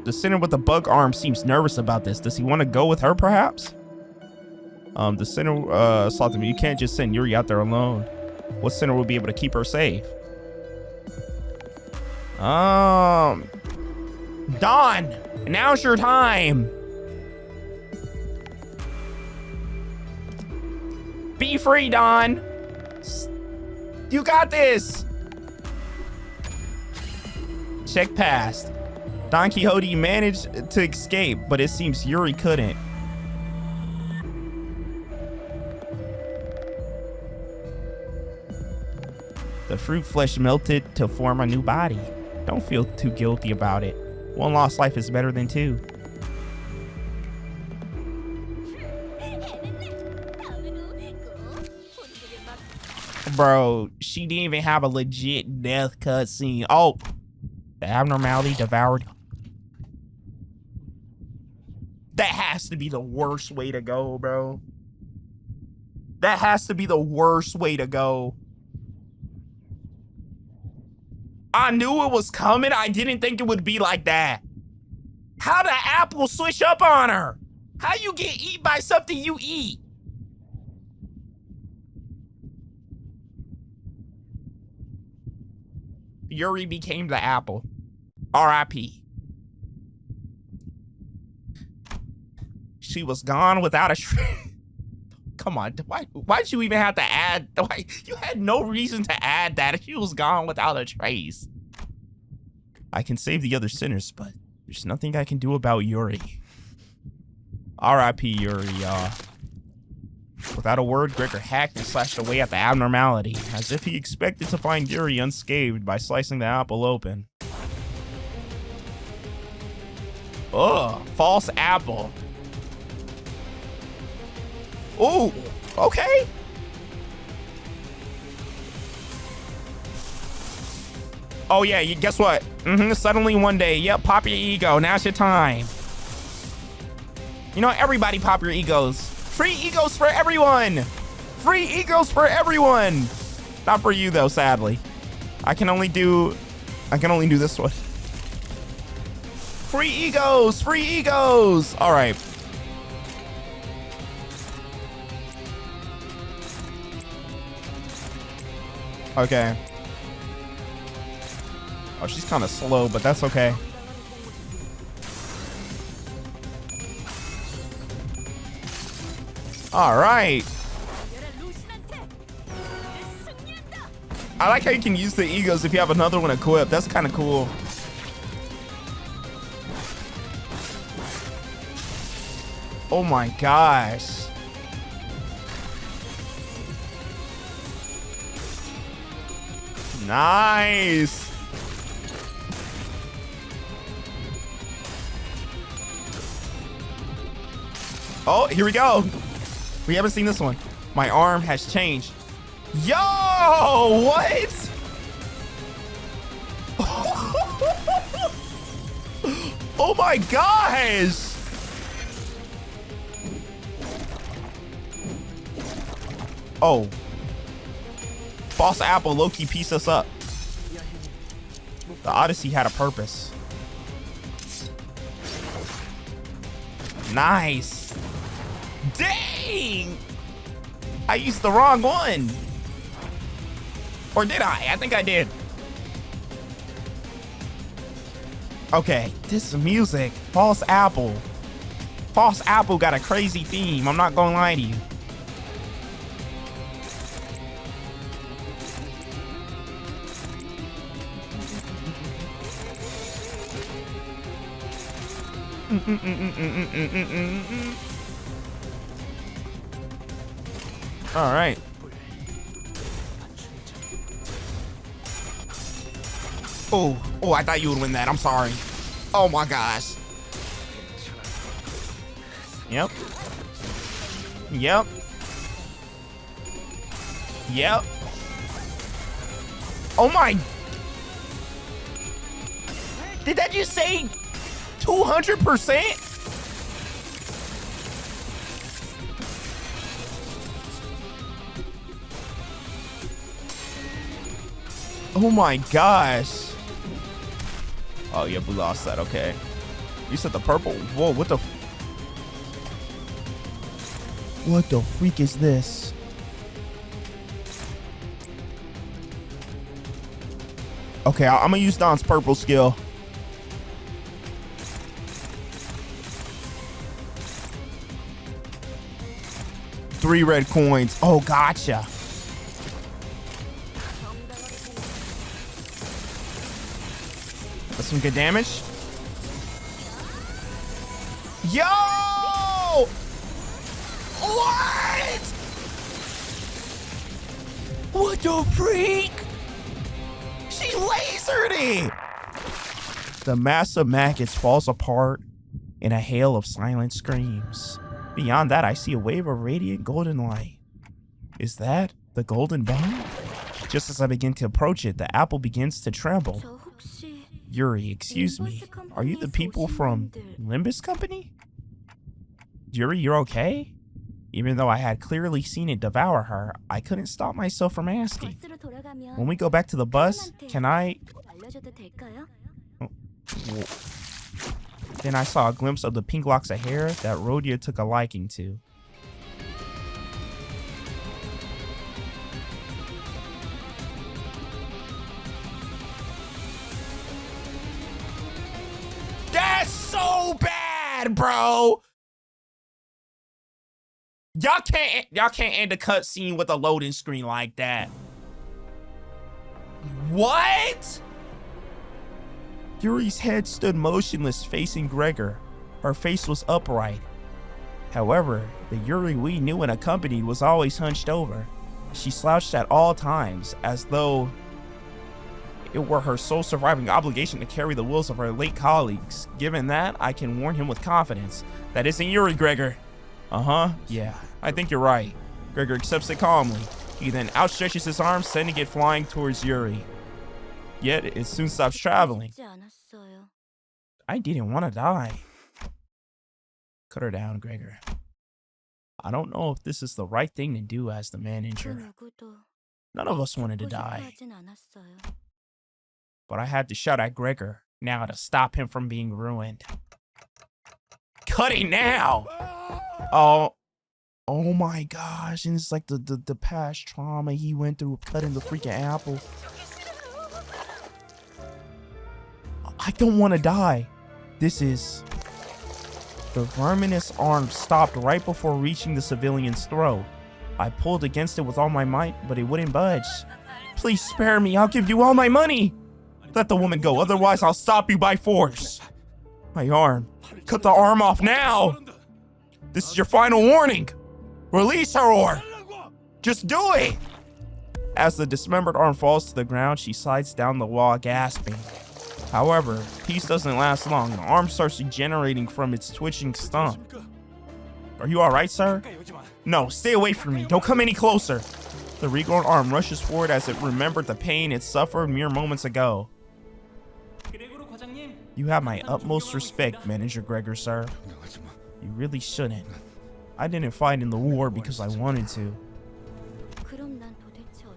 The sinner with the bug arm seems nervous about this. Does he want to go with her, perhaps? The sinner sought them. You can't just send Yuri out there alone. What sinner will be able to keep her safe? Don, now's your time. Be free, Don. You got this. Check passed. Don Quixote managed to escape, but it seems Yuri couldn't. The fruit flesh melted to form a new body. Don't feel too guilty about it. One lost life is better than two. Bro, she didn't even have a legit death cutscene. Oh, the abnormality devoured. That has to be the worst way to go, bro. That has to be the worst way to go. I knew it was coming. I didn't think it would be like that. How the apple switch up on her? How you get eat by something you eat? Yuri became the apple. R.I.P. She was gone without a trace. Come on, why'd you even have to add? You had no reason to add that if she was gone without a trace. I can save the other sinners, but there's nothing I can do about Yuri. R.I.P. Yuri, y'all. Without a word, Gregor hacked and slashed away at the abnormality, as if he expected to find Yuri unscathed by slicing the apple open. Ugh, false apple. Ooh, okay. Oh yeah, guess what? Suddenly one day, yep, pop your ego. Now's your time. You know, everybody pop your egos. Free egos for everyone. Free egos for everyone. Not for you though, sadly. I can only do this one. Free egos, free egos. All right. Okay. Oh, she's kind of slow, but that's okay. All right. I like how you can use the egos if you have another one equipped. That's kind of cool. Oh my gosh. Nice. Oh, here we go. We haven't seen this one. My arm has changed. Yo, what? Oh my gosh. Oh. False Apple low-key pieced us up. The Odyssey had a purpose. Nice. Dang! I used the wrong one. Or did I? I think I did. Okay, this is music. False Apple. False Apple got a crazy theme. I'm not gonna lie to you. All right. Oh, I thought you would win that. I'm sorry. Oh my gosh. Yep. Yep. Yep. Oh my. Did that just say 200%? Oh my gosh. Oh, yeah, we lost that. Okay. You said the purple. Whoa, what the? What the freak is this? Okay, I'm gonna use Don's purple skill. Three red coins. Oh, gotcha. That's some good damage. Yo! What? What the freak? She lasered it. The massive maggots falls apart in a hail of silent screams. Beyond that, I see a wave of radiant golden light. Is that the golden bomb? Just as I begin to approach it, the apple begins to tremble. Yuri, excuse me. Are you the people from Limbus Company? Yuri, you're okay? Even though I had clearly seen it devour her, I couldn't stop myself from asking. When we go back to the bus, can I... Oh. Then I saw a glimpse of the pink locks of hair that Rhodia took a liking to. That's so bad, bro. Y'all can't end a cutscene with a loading screen like that. What? Yuri's head stood motionless, facing Gregor. Her face was upright. However, the Yuri we knew and accompanied was always hunched over. She slouched at all times, as though it were her sole surviving obligation to carry the wills of her late colleagues. Given that, I can warn him with confidence. That isn't Yuri, Gregor. Uh-huh, yeah, I think you're right. Gregor accepts it calmly. He then outstretches his arm, sending it flying towards Yuri. Yet, it soon stops traveling. I didn't want to die. Cut her down, Gregor. I don't know if this is the right thing to do as the manager. None of us wanted to die. But I had to shout at Gregor now to stop him from being ruined. Cut it now! Oh my gosh, and it's like the past trauma he went through cutting the freaking apple. I don't want to die. This is... The verminous arm stopped right before reaching the civilian's throat. I pulled against it with all my might, but it wouldn't budge. Please spare me, I'll give you all my money. Let the woman go, otherwise I'll stop you by force. My arm. Cut the arm off now. This is your final warning. Release her or just do it. As the dismembered arm falls to the ground, she slides down the wall, gasping. However, peace doesn't last long. The arm starts regenerating from its twitching stump. Are you alright, sir? No, stay away from me. Don't come any closer. The regrown arm rushes forward as it remembered the pain it suffered mere moments ago. You have my utmost respect, Manager Gregor, sir. You really shouldn't. I didn't fight in the war because I wanted to.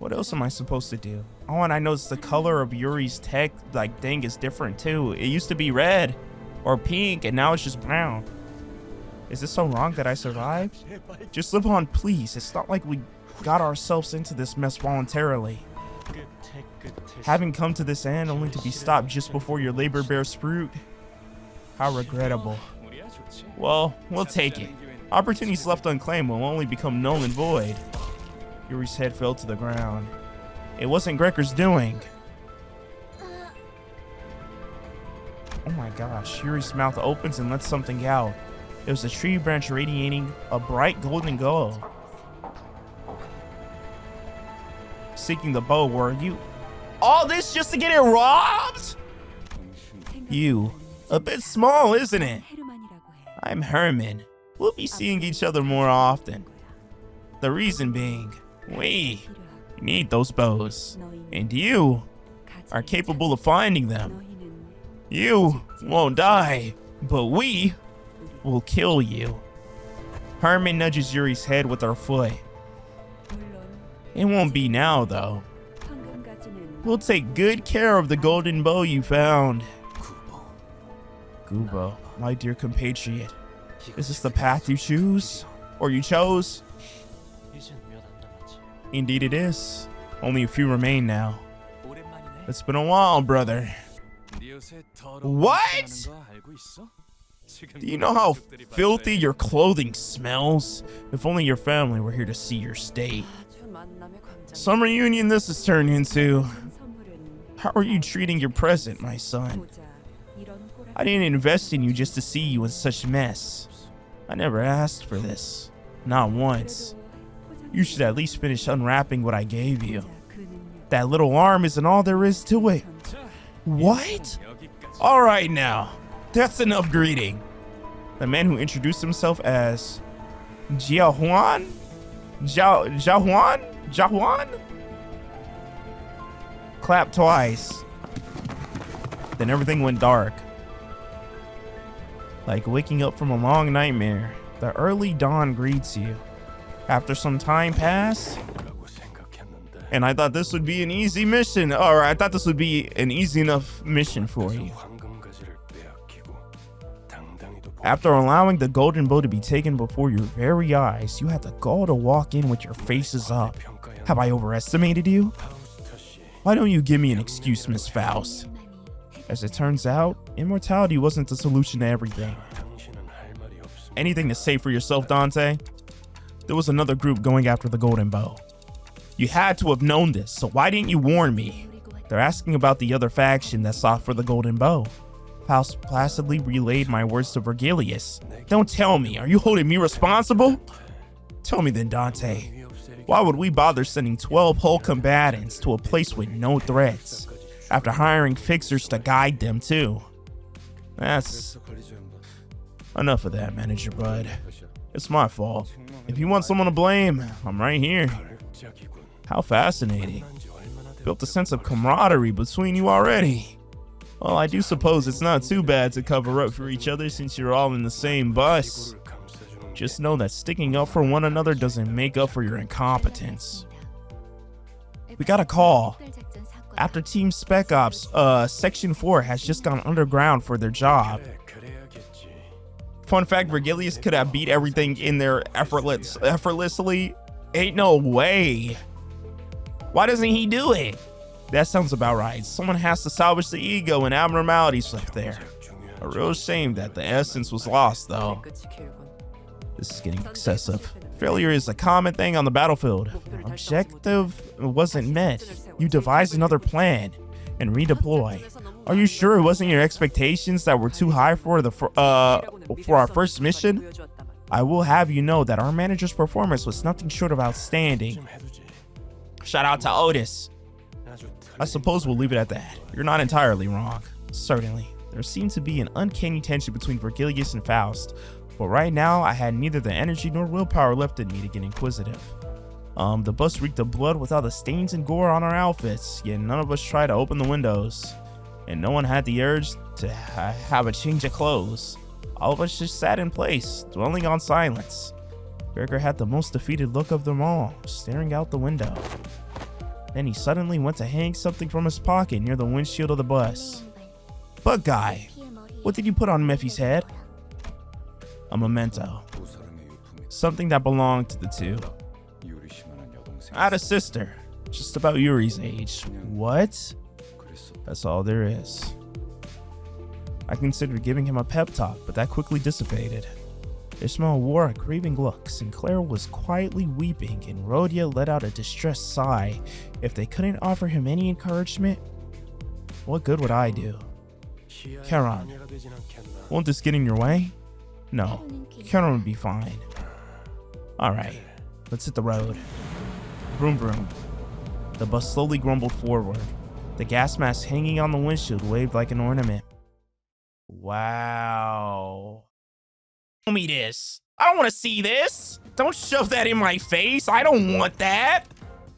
What else am I supposed to do? Oh, and I noticed the color of Yuri's tech thing is different too. It used to be red or pink and now it's just brown. Is this so wrong that I survived? Just live on, please. It's not like we got ourselves into this mess voluntarily. Having come to this end only to be stopped just before your labor bears fruit. How regrettable. Well, we'll take it. Opportunities left unclaimed will only become null and void. Yuri's head fell to the ground. It wasn't Gregor's doing. Oh my gosh, Yuri's mouth opens and lets something out. It was a tree branch radiating a bright golden glow. Seeking the bow, were you? All this just to get it robbed? You. A bit small, isn't it? I'm Herman. We'll be seeing each other more often. The reason being, we need those bows. And you are capable of finding them. You won't die, but we will kill you. Herman nudges Yuri's head with her foot. It won't be now, though. We'll take good care of the golden bow you found. Gubo, my dear compatriot, is this the path you choose? Or you chose? Indeed it is. Only a few remain now. It's been a while, brother. What? Do you know how filthy your clothing smells? If only your family were here to see your state. Some reunion this has turned into. How are you treating your present, my son? I didn't invest in you just to see you in such mess. I never asked for this. Not once. You should at least finish unwrapping what I gave you. That little arm isn't all there is to it. What? All right now. That's enough greeting. The man who introduced himself as Jiahuan? Jiahuan? Clapped twice. Then everything went dark. Like waking up from a long nightmare, the early dawn greets you. After some time passed, and I thought this would be an easy mission, or I thought this would be an easy enough mission for you. After allowing the golden bow to be taken before your very eyes, you had the gall to walk in with your faces up. Have I overestimated you? Why don't you give me an excuse, Miss Faust? As it turns out, immortality wasn't the solution to everything. Anything to say for yourself, Dante? There was another group going after the golden bow. You had to have known this, so why didn't you warn me? They're asking about the other faction that sought for the golden bow. Faust placidly relayed my words to Vergilius. Don't tell me, are you holding me responsible? Tell me then, Dante. Why would we bother sending 12 whole combatants to a place with no threats, after hiring fixers to guide them too? That's enough of that, Manager Bud. It's my fault. If you want someone to blame, I'm right here. How fascinating. Built a sense of camaraderie between you already. Well, I do suppose it's not too bad to cover up for each other since you're all in the same bus. Just know that sticking up for one another doesn't make up for your incompetence. We got a call. After Team Spec Ops, Section 4 has just gone underground for their job. Fun fact, Vergilius could have beat everything in there effortlessly. Ain't no way. Why doesn't he do it? That sounds about right. Someone has to salvage the ego and abnormality left there. A real shame that the essence was lost, though. This is getting excessive. Failure is a common thing on the battlefield. Objective wasn't met. You devised another plan and redeploy. Are you sure it wasn't your expectations that were too high for our first mission? I will have you know that our manager's performance was nothing short of outstanding. Shout out to Otis. I suppose we'll leave it at that. You're not entirely wrong. Certainly. There seemed to be an uncanny tension between Vergilius and Faust. But right now, I had neither the energy nor willpower left in me to get inquisitive. The bus reeked of blood with all the stains and gore on our outfits, yet none of us tried to open the windows. And no one had the urge to have a change of clothes. All of us just sat in place, dwelling on silence. Berger had the most defeated look of them all, staring out the window. Then he suddenly went to hang something from his pocket near the windshield of the bus. Bug guy, what did you put on Miffy's head? A memento. Something that belonged to the two. I had a sister, just about Yuri's age. What? That's all there is. I considered giving him a pep talk, but that quickly dissipated. Ishmael wore a grieving look, Sinclair was quietly weeping, and Rhodia let out a distressed sigh. If they couldn't offer him any encouragement, what good would I do? Charon, won't this get in your way? No, Charon would be fine. Alright, let's hit the road. Vroom vroom. The bus slowly grumbled forward. The gas mask hanging on the windshield waved like an ornament. Wow. Show me this. I don't want to see this. Don't shove that in my face. I don't want that.